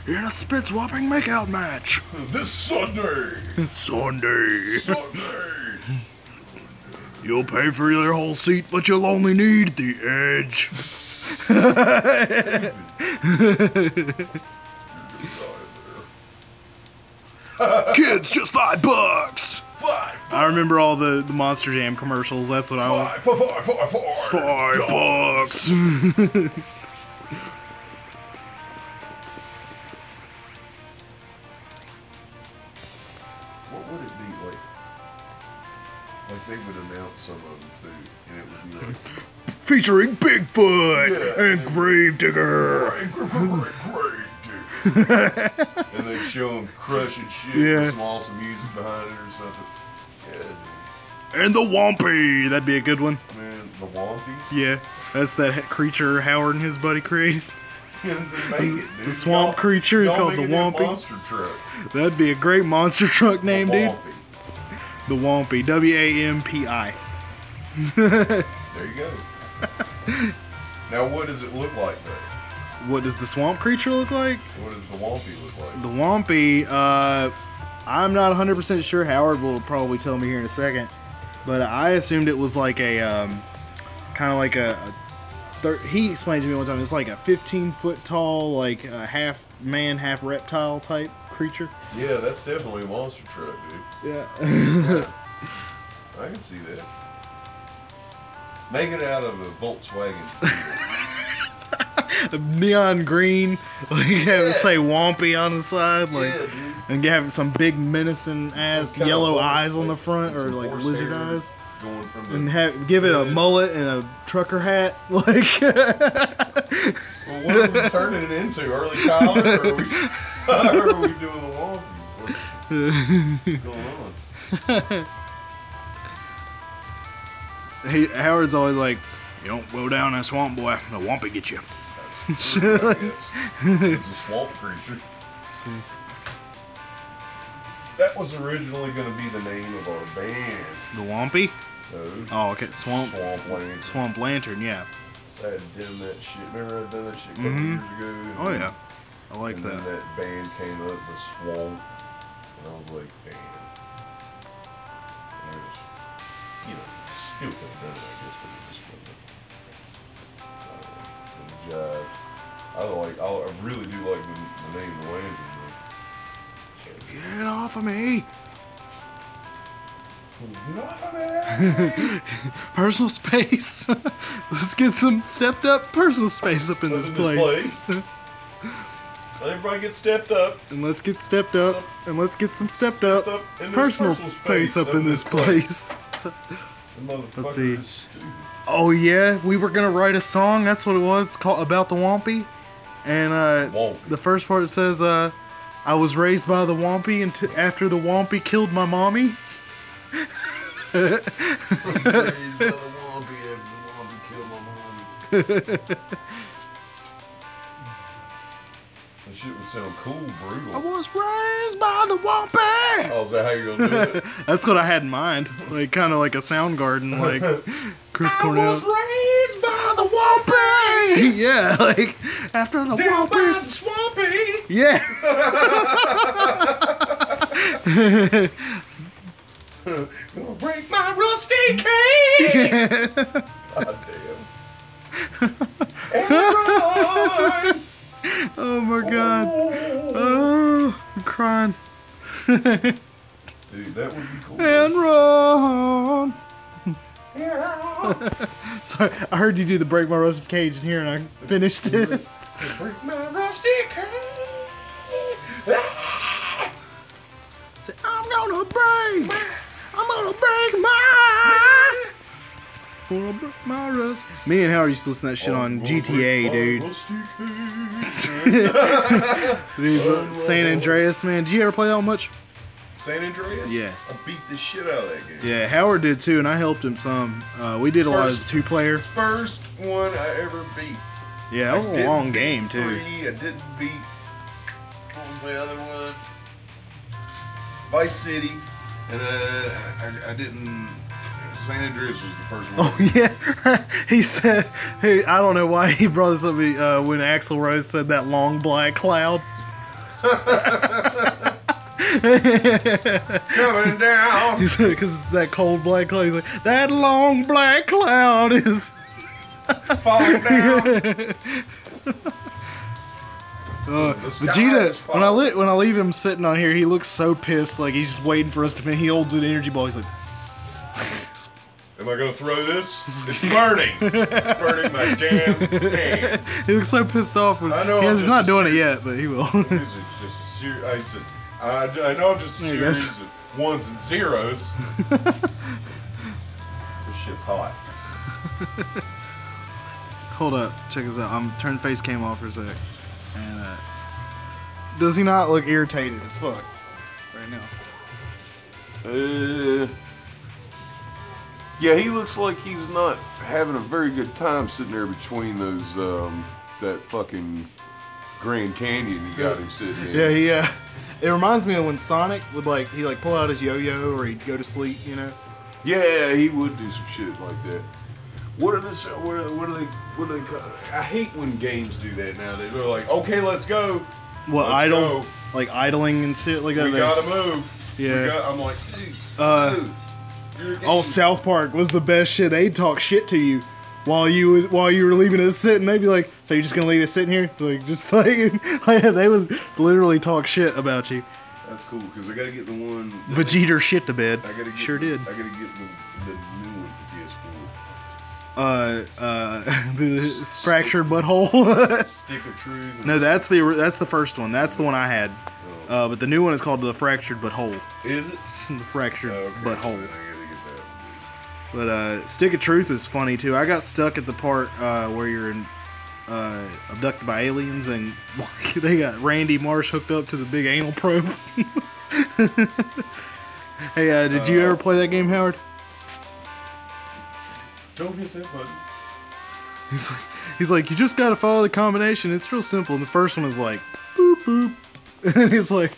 In a spit swapping makeout match. This Sunday. Sunday. Sunday. You'll pay for your whole seat, but you'll only need the edge. Kids, just $5. $5. I remember all the Monster Jam commercials. That's what I want. $5. What would it be like? Like they would announce some of them too, and it would be like featuring Bigfoot and Gravedigger. And they'd show them crushing shit with some awesome music behind it or something. Yeah, dude. And the Wompy. That'd be a good one. Man, the Wompy? Yeah, that's that creature Howard and his buddy created. The swamp creature called the Wompy. Monster truck. That'd be a great monster truck name, dude. The Wompy. W-A-M-P-I. There you go. Now, what does it look like, though? What does the swamp creature look like? What does the Wompy look like? The Wompy, I'm not 100% sure. Howard will probably tell me here in a second. But I assumed it was like a, kind of like he explained to me one time, it's like a 15-foot tall, like a half man, half reptile type creature. Yeah, that's definitely a monster truck, dude. Yeah. I can see that. Make it out of a Volkswagen. Neon green, like have it say Wompy on the side, like, and have some big menacing ass yellow eyes on the front, or like lizard eyes, going from the and give it a mullet and a trucker hat, like. Well, what are we turning it into? Early college, or are we doing the Wompy? What's going on? Howard's always like, you don't go down that swamp, boy. The Wompy get you. It's a swamp creature. See. That was originally going to be the name of our band. The Wompy? No. Oh, okay. Swamp Lantern. Swamp Lantern, yeah. So I had done that shit. Remember I done that shit a couple years ago? Oh, yeah. I like and that. Then that band came up, the Swamp. And I was like, damn. And I was, still could have done it, I guess, but it just wasn't. I really do like the name the Lantern. Get off of me! Get off of me! Personal space. Let's get some stepped up personal space up in this place. Everybody get stepped up. And let's get stepped up. And let's get some stepped up. Stepped up It's in this personal personal space space up in this place. The motherfucker Let's see. is stupid. Oh yeah, we were gonna write a song. That's what it was called, about the Wompy. And Wompy. the first part says, "I was raised by the Wompy, and after the Wompy killed my mommy." Raised by the Wompy after the Wompy killed my mommy. That shit would sound cool, brutal. I was raised by the Wompy. Oh, is that how you're gonna do it? That's what I had in mind, like kind of like a Soundgarden, like Chris Cornell. I was raised by the Wompy. Yeah, like after the Down by Wompy. the Swampy. Yeah. Gonna break my rusty cage. God damn. And run. Oh my God. Oh, I'm crying. Dude, that would be cool. And run. Sorry, I heard you do the break my rusty cage in here, and I finished it. Break my rusty cage. Say, I'm gonna break my rust. Me and Howard used to listen to that shit on GTA, dude. Dude, San Andreas, man. Did you ever play that much? San Andreas? Yeah. I beat the shit out of that game. Yeah, Howard did too, and I helped him some. We did a lot of First- 2-player. First one I ever beat. Yeah, that was a long game too. 3, I didn't beat. What was the other one? Vice City. And I didn't. San Andreas was the first one. Oh yeah, he said. Hey, I don't know why he brought this up. When Axl Rose said that long black cloud. Coming down. Because that cold black cloud. He's like, that long black cloud is Falling down. Vegeta. When I leave him sitting on here, he looks so pissed. Like he's just waiting for us to finish. He holds an energy ball. He's like, Am I gonna throw this? It's burning. It's burning my damn hand. he looks so pissed off. When, I know, he's I'm not just doing a it yet, but he will. This is just a series. I said, I know I'm just a There you go. series of ones and zeros. This shit's hot. Hold up, check this out. I'm turning face cam off for a sec. And does he not look irritated as fuck right now? Yeah, he looks like he's not having a very good time sitting there between those, that fucking Grand Canyon you got him sitting in. Yeah, it reminds me of when Sonic would he pull out his yo-yo or he'd go to sleep, you know? Yeah, he would do some shit like that. What are they call it? I hate when games do that now. They're like, okay, let's go. What, Let's idle? go. Like idling and shit like that? We gotta move. Yeah. I'm like, dude, Oh, South Park was the best shit. They'd talk shit to you while you were leaving it sitting. They'd be like, "So you're just gonna leave it sitting here?" They would literally talk shit about you. That's cool because I gotta get the one. Vegeta shit to bed. I gotta get Sure did. I gotta get the new one for PS4. The fractured butthole. Stick of Truth. No, that's the first one. That's the one I had. But the new one is called the fractured butthole. Is it? The fractured butthole. I gotta get that But Stick of Truth is funny too. I got stuck at the part where you're abducted by aliens and they got Randy Marsh hooked up to the big anal probe. Hey, did you ever play that game, Howard? Don't hit that button. He's like, you just gotta follow the combination. It's real simple. And the first one is like, boop boop, and it's like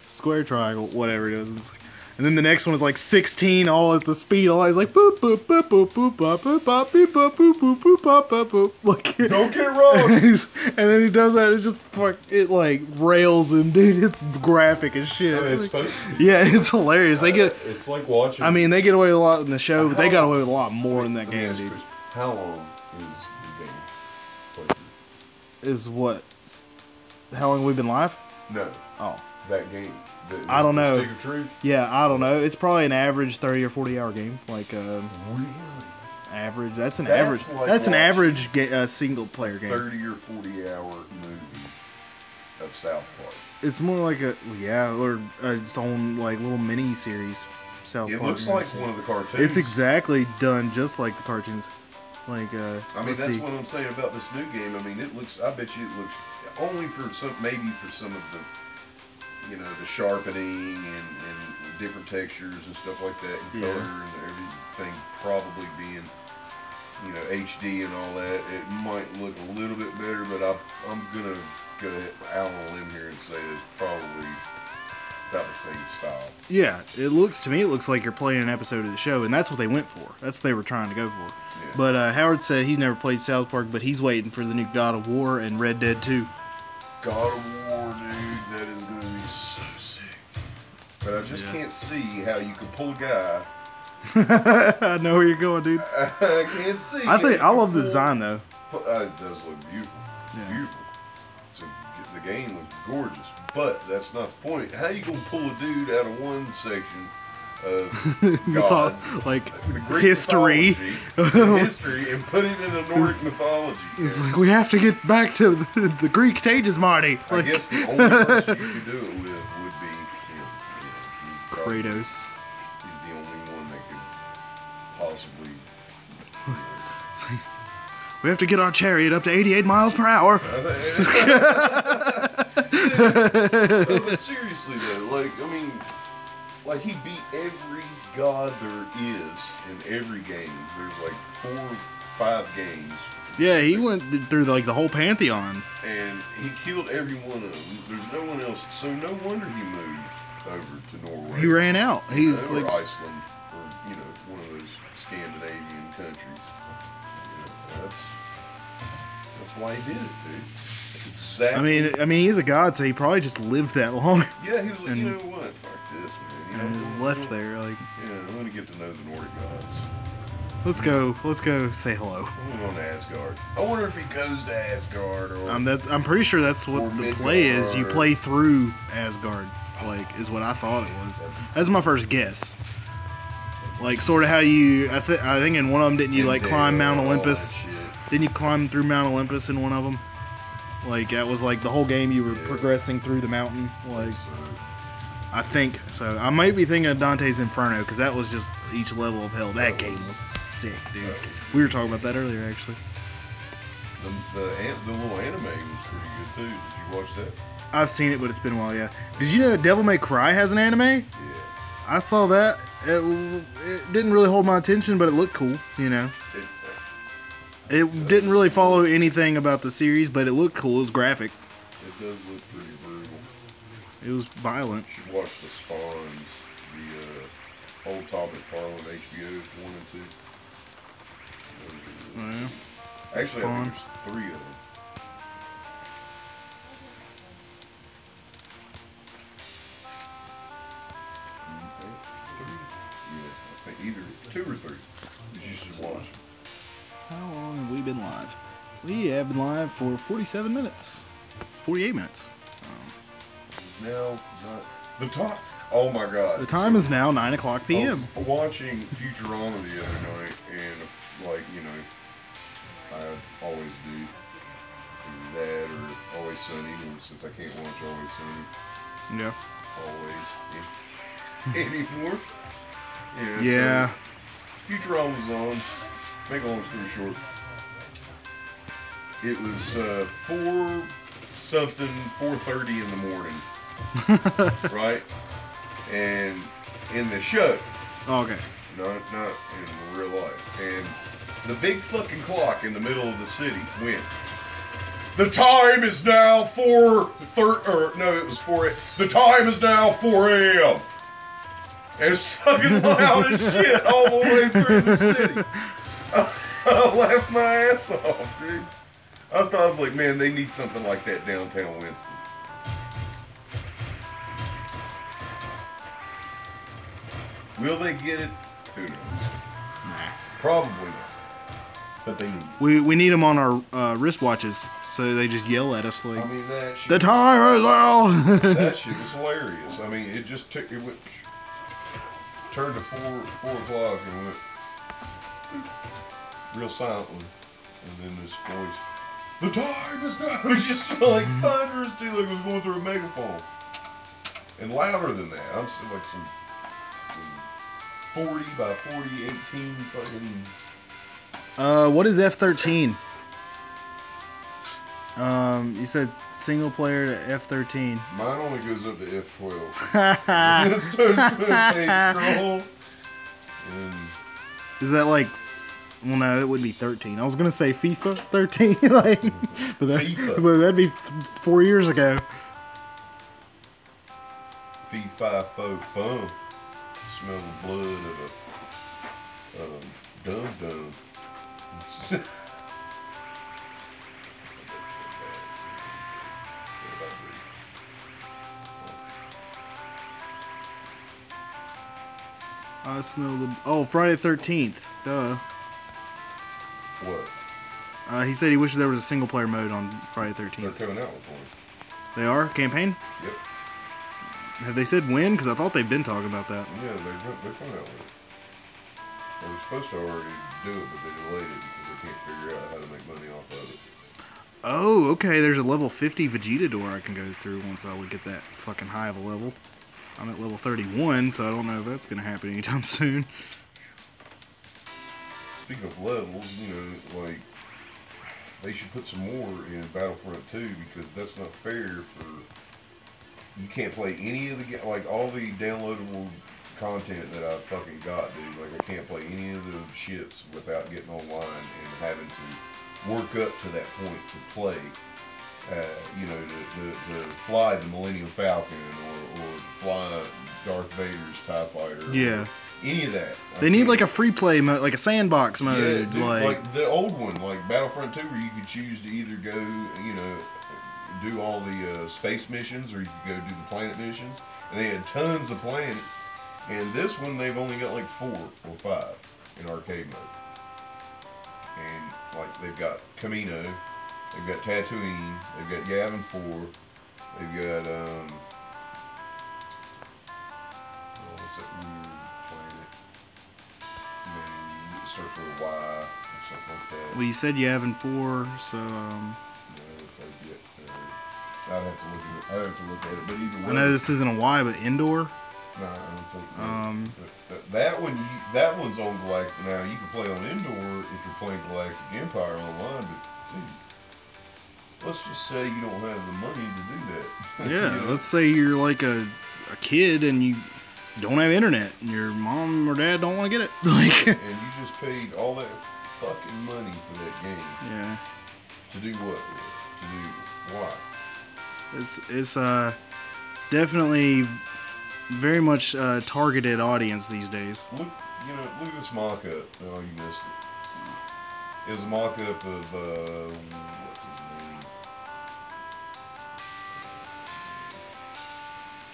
square triangle, whatever it is. It's like, and then the next one is like 16, all at the speed. All he's like boop boop boop boop boop boop boop boop boop boop boop boop boop boop boop boop. Like, Don't get wrong. and then he does that. It just it like rails him, dude. It's graphic as shit. It's supposed to be. Yeah, it's hilarious. They get. It's like watching. I mean, they get away with a lot in the show, but they got away with a lot more in that Let me game, ask dude. Chris, how long is the game? Is what? How long we've been live? No, Oh, that game. I don't know. Stick of Truth. yeah, I don't know. It's probably an average 30 or 40 hour game. Like Really? average. That's an That's average. like That's an watching average single player game. 30 or 40 hour movie of South Park. It's more like a or its own like little mini series. South It Park looks like miniseries. one of the cartoons. It's exactly done just like the cartoons. Like I mean, let's that's see. what I'm saying about this new game. I mean, it looks. I bet you it looks only for some, maybe for some of the, you know, the sharpening and different textures and stuff like that, and Yeah. color and everything probably being, you know, HD and all that. It might look a little bit better, but I'm gonna go out on a limb here and say it's probably about the same style. Yeah, it looks like you're playing an episode of the show, and that's what they went for. That's what they were trying to go for. Yeah. But Howard said he's never played South Park, but he's waiting for the new God of War and Red Dead 2. God of War, dude, that is gonna be so sick. But I just can't see how you could pull a guy. I know where you're going, dude. I can't see. I love the pull- design though. It does look beautiful. Yeah. Beautiful. So the game looks gorgeous, but that's not the point. How you gonna pull a dude out of one section of gods, like the Greek history. history, and put him in a Nordic mythology? It's like we have to get back to the Greek stages, Marty. I Like, guess the only person you could do it with would be him. You know, he's probably- Kratos. He's the only one that could possibly. It's like, we have to get our chariot up to 88 miles per hour. But seriously though, like, I mean, like he beat every god there is in every game. There's like 4 or 5 games. Yeah, he went through like the whole pantheon. And he killed every one of them. There's no one else, so no wonder he moved over to Norway. He ran out. He's or like, Iceland, or you know, one of those Scandinavian countries. You know, that's why he did it, dude. That's exactly. I mean, he's a god, so he probably just lived that long Yeah, he was like, and- you know what, fuck this, man. You and know, just left there. Like, Yeah, I'm gonna get to know the Nordic gods. let's go say hello. I'm going to Asgard. I wonder if he goes to Asgard or. I'm pretty sure that's what Or the play is. You Midgard. play through Asgard, like, is what I thought it was. That's my first guess. Like, sort of how you, I think in one of them, didn't you like climb Mount all that Olympus? shit. Didn't you climb through Mount Olympus in one of them? Like, that was like the whole game you were Yeah. progressing through the mountain. Like, So, I think so. I might be thinking of Dante's Inferno because that was just each level of hell. That game was sick, dude. We were talking about that earlier, actually. the little anime was pretty good too. Did you watch that? I've seen it, but it's been a while. Yeah. Did you know that Devil May Cry has an anime? Yeah. I saw that. It didn't really hold my attention, but it looked cool. You know, it didn't really follow anything about the series, but it looked cool. It was graphic. It does look pretty brutal. It was violent. You should watch the Spawns, the old Todd McFarlane HBO 1 and 2. Oh, yeah. Actually, I Spawn. think there's 3 of them. Yeah, I think either 2 or 3. You should watch. How long have we been live? We have been live for 47 minutes. 48 minutes. It's now not the time. Oh my God! The time is now 9 o'clock p.m. I was watching Futurama the other night, and like you know, I always do that or Always Sunny, since I can't watch Always Sunny Yeah. always anymore. Yeah. So Futurama's on. Make a long story short, it was 4:30 in the morning, right? And in the show, Oh, okay. not in real life, and the big fucking clock in the middle of the city went. The time is now 4:30, or no, it was 4. The time is now 4 a.m. And it's fucking loud as shit all the way through the city. I laughed my ass off, dude. I thought, I was like, man, they need something like that downtown Winston. Will they get it? Who knows? Nah. Probably not. But they need it. We need them on our wristwatches, so they just yell at us like, I mean, that shit, the time is out. that shit was hilarious. I mean, it just took, it went, turned to 4 o'clock and went real silently. And then this voice, The time is now. It was just like thunderous too, like it was going through a megaphone. And louder than that. I'm still like some 40 by 40, 18 fucking. What is F-13? You said single player to F-13. Mine only goes up to F12. So scroll. And Is that like? Well, no, it would be 13. I was gonna say FIFA 13, like, FIFA. but that'd be 4 years ago. Fee-fi-fo-fum. Smell the blood of a dum-dum. I smell the. Friday the 13th. Duh. What? He said he wishes there was a single player mode on Friday the 13th. They're coming out with one. They are? Campaign? Yep. Have they said when? Because I thought they've been talking about that. Yeah, they're coming out with it. They were supposed to already do it, but they delayed it because they can't figure out how to make money off of it. Oh, okay. There's a level 50 Vegeta door I can go through once I would get that fucking high of a level. I'm at level 31, so I don't know if that's going to happen anytime soon. Speaking of levels, you know, like, they should put some more in Battlefront 2 because that's not fair for... You can't play any of the... Like, all the downloadable content that I fucking got, dude. Like, I can't play any of the ships without getting online and having to work up to that point to play. You know, to fly the Millennium Falcon or fly Darth Vader's TIE Fighter. Yeah. Any of that. They need like a free play mode, like a sandbox mode. Yeah, dude, like... like the old one, like Battlefront 2, where you could choose to either go, you know, do all the space missions or you could go do the planet missions. And they had tons of planets. And this one, they've only got like 4 or 5 in arcade mode. And like they've got Camino, they've got Tatooine, they've got Yavin 4, they've got what's that weird planet? Maybe it starts with a Y or something like that. Well, you said you having 4, so No, it's like I'd have to look at it. I'd have to look at it, but either way. I know this isn't a Y, but indoor. No, I don't think that one. That one's on Galactic. Now you can play on indoor if you're playing Galactic Empire online, but dude, let's just say you don't have the money to do that. Yeah, You know? let's say you're like a kid and you don't have internet, and your mom or dad don't want to get it. Like, and you just paid all that fucking money for that game. Yeah. To do what? To do why? It's definitely very much targeted audience these days. Look, look at this mock-up. Oh, you missed it. It was a mock-up of what's his name?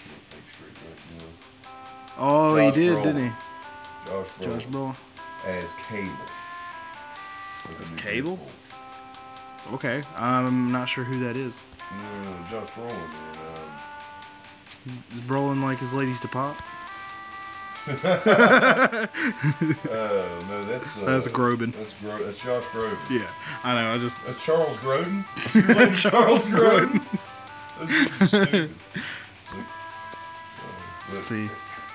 Can't think straight right now. Oh, Josh he did, Brolin. didn't he? Josh Brolin. As Cable. As Cable? Okay, I'm not sure who that is. No, Josh Brolin, man. Is Brolin like his ladies to pop? No, that's Groban. That's Josh Groban. Yeah, I know. That's Charles Grodin. That's your name, Charles Grodin. That's stupid. Let's see.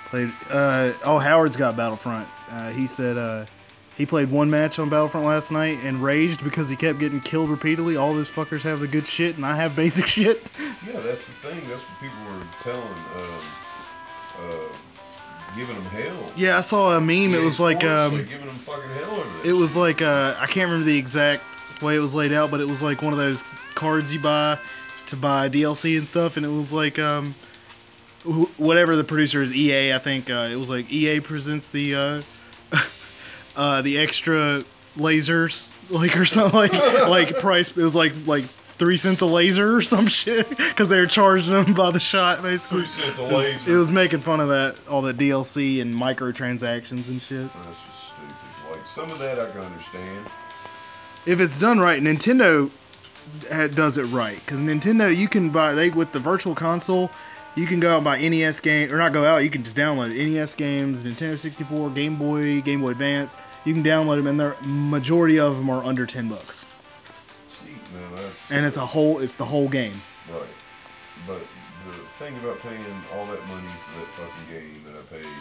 Played. Howard's got Battlefront. He said he played one match on Battlefront last night and raged because he kept getting killed repeatedly. All those fuckers have the good shit and I have basic shit. Yeah, that's the thing. That's what people were telling, giving them hell. Yeah, I saw a meme. It was like giving them fucking hell over that. It was like I can't remember the exact way it was laid out, but it was like one of those cards you buy to buy DLC and stuff, and it was like whatever the producer is, EA, I think. It was like EA presents the extra lasers, like, or something, like price. It was like 3 cents a laser or some shit, because they were charging them by the shot, basically. 3 cents a laser. It was making fun of that, all the DLC and microtransactions and shit. That's just stupid. Like, some of that I can understand. If it's done right, Nintendo does it right, because Nintendo, you can buy, with the Virtual Console, you can go out and buy NES games, or not go out, you can just download NES games, Nintendo 64, Game Boy Advance. You can download them, and the majority of them are under $10. See, man, And it's the whole game. Right. But the thing about paying all that money for that fucking game that I paid,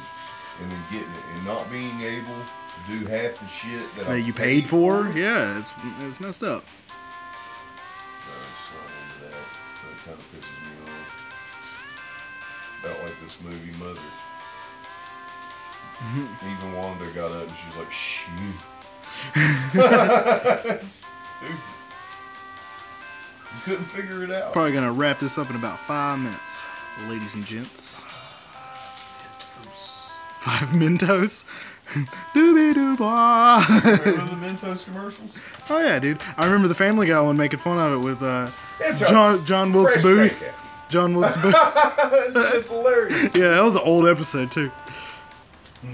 and then getting it, and not being able to do half the shit that You paid for? Yeah, it's messed up. It's not into that. That kind of pisses me off. About like this movie Mother. Even Wanda got up and she was like, shoot. Stupid. You couldn't figure it out. Probably gonna wrap this up in about 5 minutes, ladies and gents. 5 Mentos. Doobie doo bah. Remember the Mentos commercials? Oh yeah, dude. I remember the Family Guy one making fun of it with Yeah, John Wilkes Booth. John Wilkes Booth. It's hilarious. Yeah, that was an old episode too. Oh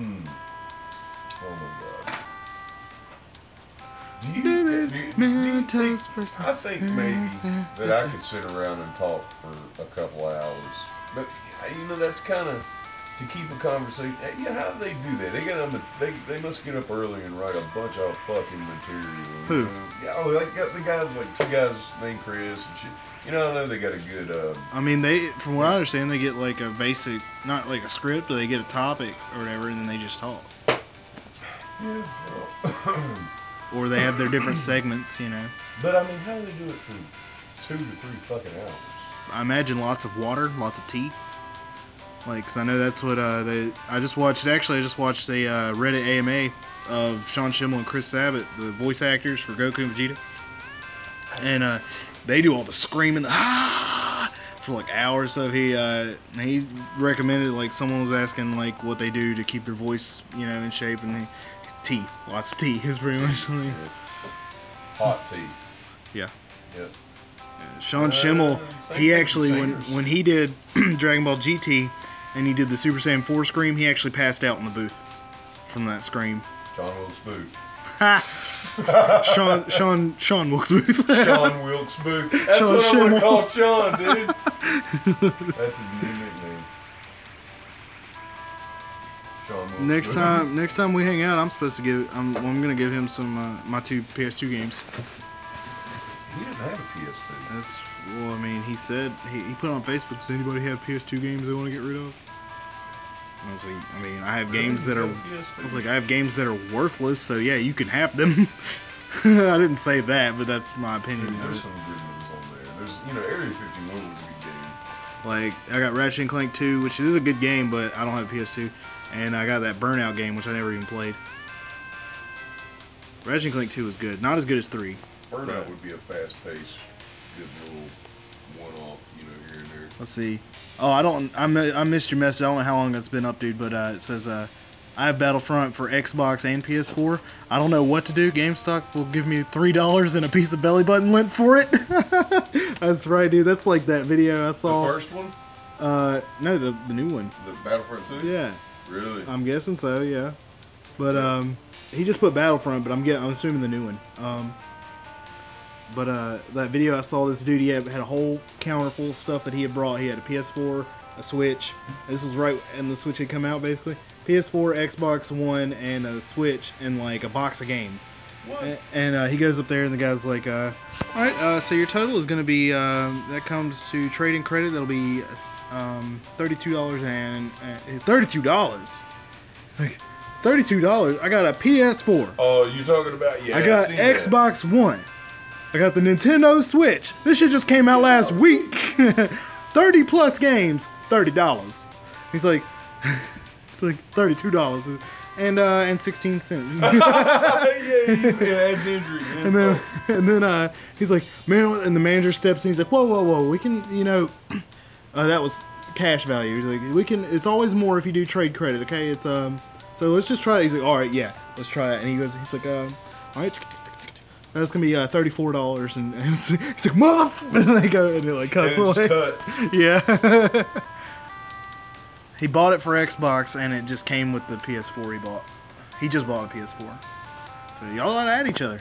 my god. Do you Mentos. I think maybe that I could sit around and talk for a couple hours. But, you know, that's kind of to keep a conversation. Yeah, how do they do that? They must get up early and write a bunch of fucking material. Who? Yeah, oh, they got the guys, like 2 guys named Chris and shit. You know, I know they got a good, I mean, from what I understand, they get like a basic, not like a script, but they get a topic or whatever, and then they just talk. yeah, well, Or they have their different segments, you know. but I mean, how do they do it for 2 to 3 fucking hours? I imagine lots of water, lots of tea. Like, 'cause I know that's what I just watched a Reddit AMA of Sean Schemmel and Chris Sabat, the voice actors for Goku and Vegeta. And they do all the screaming, for like hours. So he recommended, like, someone was asking like what they do to keep their voice, you know, in shape, and tea, lots of tea is pretty much. Hot tea. Yeah. Yep. Sean Schemmel, he thing actually for when singers. he did Dragon Ball GT and he did the Super Saiyan 4 scream, he actually passed out in the booth from that scream. John Wilkes Booth. Sean Wilkes Booth. Sean Wilkes Booth. That's Sean what I'm Schemmel. gonna call Sean, dude. That's his new nickname. Sean Wilkes Booth. Next time we hang out, I'm gonna give him some my 2 PS2 games. He doesn't have a PS2. I mean, he said he put on Facebook, does anybody have PS2 games they want to get rid of? And I was like, I mean, I have games that are. I was like, I have games that are worthless, so yeah, you can have them. I didn't say that, but that's my opinion. There's some good ones on there. There's, you know, Area 51 was a good game. Like, I got Ratchet and Clank 2, which is a good game, but I don't have a PS2. And I got that Burnout game, which I never even played. Ratchet and Clank 2 is good. Not as good as 3. Burnout would be a fast-paced, good little one-off, you know, here and there. Let's see. Oh, I missed your message. I don't know how long it's been up, dude, but it says, I have Battlefront for Xbox and PS4. I don't know what to do. GameStop will give me $3 and a piece of belly button lint for it. That's right, dude. That's like that video I saw. The first one? No, the new one. The Battlefront 2? Yeah. Really? I'm guessing so, yeah. But he just put Battlefront, but I'm assuming the new one. But that video I saw, this dude, he had a whole counter full of stuff that he had brought. He had a PS4, a Switch. This was right when the Switch had come out, basically. PS4, Xbox One, and a Switch, and like a box of games. What? And he goes up there, and the guy's like, all right, so your total is going to be, that comes to trading credit, that'll be $32 and $32. It's like, $32? I got a PS4. Oh, you're talking about, yeah. I got seen that. Xbox One. I got the Nintendo Switch. This shit just came out last week. 30 plus games, $30. He's like, it's like $32 and 16 cents. Yeah, adds injury. And then he's like, man, and the manager steps in. He's like, whoa, we can, you know, that was cash value. He's like, we can. It's always more if you do trade credit. Okay, it's so let's just try it. He's like, all right, yeah, let's try it. And he's like, all right. That's gonna be $34, and he's like, motherfucker, and they go and it like cuts and away. Cuts. Yeah. He bought it for Xbox, and it just came with the PS4 he bought. He just bought a PS4. So y'all ought to add each other.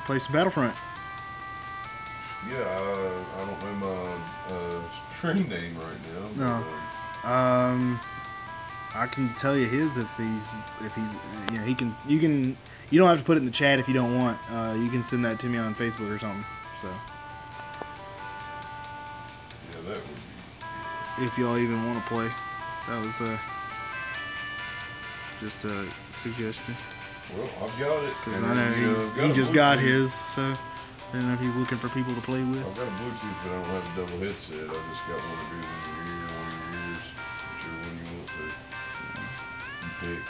Play some Battlefront. Yeah, I don't know my stream name right now. No. I can tell you his if he's you know, you don't have to put it in the chat if you don't want. You can send that to me on Facebook or something. So Yeah, that would be. if y'all even want to play, that was just a suggestion. Well, I've got it. Because And I know then, he a just got Bluetooth. his, so I don't know if he's looking for people to play with. I've got a Bluetooth, but I don't have a double headset. I just got one that goes in your ear, one of your ears. Whichever one you want to. You pick.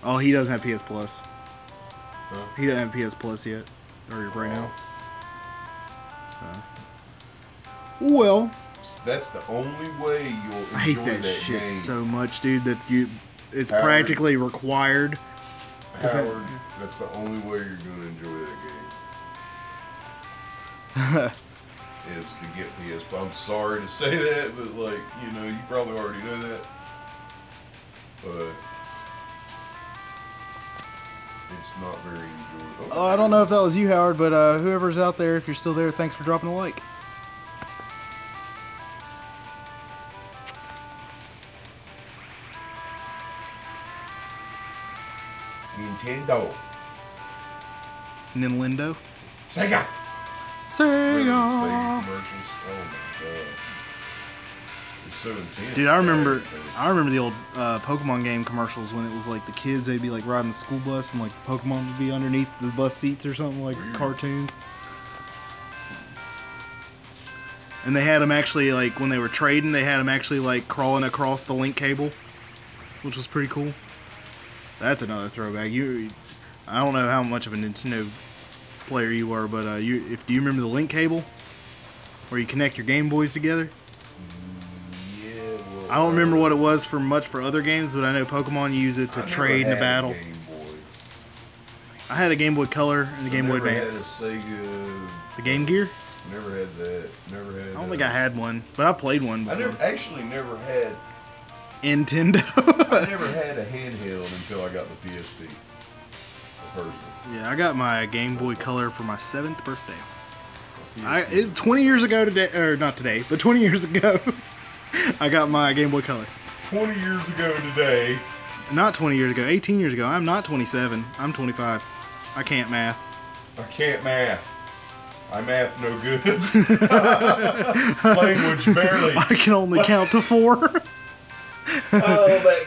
Oh, he doesn't have PS Plus. Huh? He doesn't have PS Plus yet, or right now. So, well, That's the only way you'll I hate enjoy that shit game. so much, dude. That it's Howard. practically required. Howard, that's the only way you're going to enjoy that game. Is to get PS. I'm sorry to say that, but like, you know, you probably already know that. But it's not very enjoyable. Oh, I don't know if that was you, Howard, but whoever's out there, if you're still there, thanks for dropping a like. Nintendo. Nintendo. Sega. Sega. Sega commercials. Oh my god. It's so intense. Dude, I remember the old Pokemon game commercials when it was like the kids, they'd be like riding the school bus and like the Pokemon would be underneath the bus seats or something, like Weird. cartoons. And they had them actually, like, when they were trading, they had them actually like crawling across the link cable, which was pretty cool. That's another throwback. I don't know how much of a Nintendo player you were, but do you remember the link cable where you connect your Game Boys together? Yeah, well, I don't remember what it was for other games, but I know Pokemon use it to I trade in never the had a battle. Game Boy. I had a Game Boy Color and the Game Boy Never had a Advance. Sega. The Game Gear? Never had that. Never had. I don't think I had one, but I played one I before. never had. Nintendo. I never had a handheld until I got the PSP. The first one. Yeah, I got my Game Boy Color for my 7th birthday. 20 years ago today, or not today, but 20 years ago, I got my Game Boy Color. 20 years ago today. Not 20 years ago, 18 years ago. I'm not 27. I'm 25. I can't math. I can't math. I math no good. Language barely. I can only count to 4. Oh, that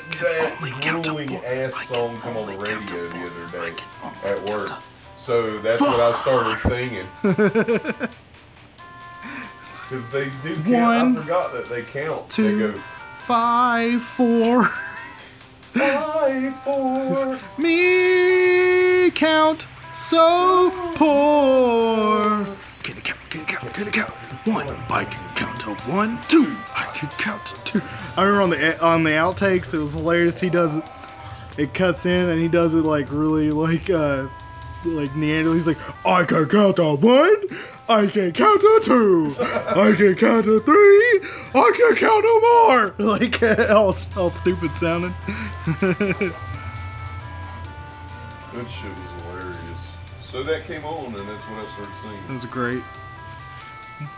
count to grueling four. ass I can song come on the only count to radio the four. other I day can only at count work. to So that's what I started singing. Because they do count. One, I forgot that they count. 2, They go 5, 4. 5, 4. Me count so poor. Can you count? Can you count? Can you count? 1. I can count to 1, 2. I can count to 2. I remember on the outtakes, it was hilarious. He does it. It cuts in and he does it like really like Neanderthal. He's like, I can count to 1. I can count to 2. I can count to 3. I can count to more. Like all stupid sounding. That shit was hilarious. So that came on, and that's when I started That singing. was great.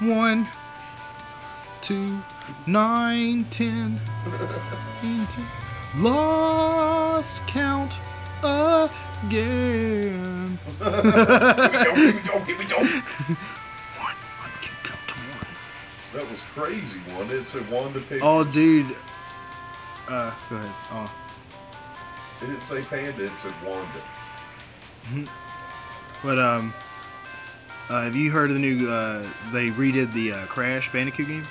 1, 2, 9, 10, 18. Lost count again. Here we go. 1. I can count to 1. That was crazy one. It said Wanda picked. Oh, dude. Go ahead. Oh. It didn't say Panda, it said Wanda. But have you heard of the new? They redid the Crash Bandicoot game,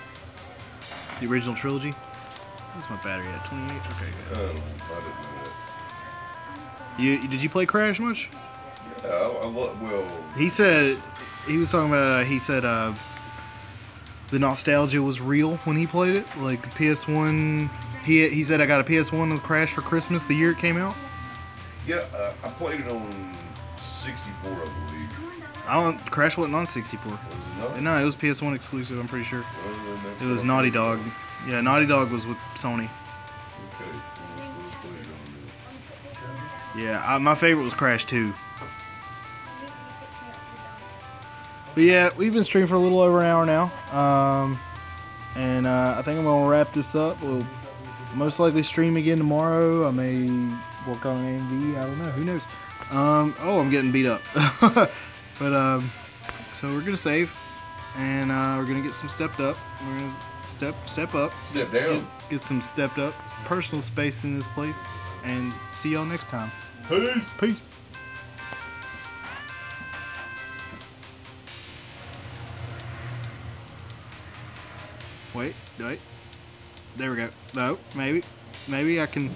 the original trilogy. What's my battery at? 28. Okay, I good. didn't know Did you play Crash much? that. Yeah, well. He said he was talking about. He said the nostalgia was real when he played it. Like the PS1. He said I got a PS1 with Crash for Christmas the year it came out. Yeah, I played it on 64, I believe. Crash wasn't on 64. Was it not? No, it was PS1 exclusive. I'm pretty sure. Well, then that's It was what I Naughty played Dog. on. Yeah, Naughty Dog was with Sony. Okay. Well, let's play it on Yeah, my favorite was Crash 2. But yeah, we've been streaming for a little over an hour now. And I think I'm going to wrap this up. We'll most likely stream again tomorrow. I may work on an AMV. I don't know. Who knows? Oh, I'm getting beat up. But So we're gonna save, and we're gonna get some stepped up. We're gonna step up. Step down. Get some stepped up personal space in this place, and see y'all next time. Peace. Peace. Wait. There we go. No, maybe I can.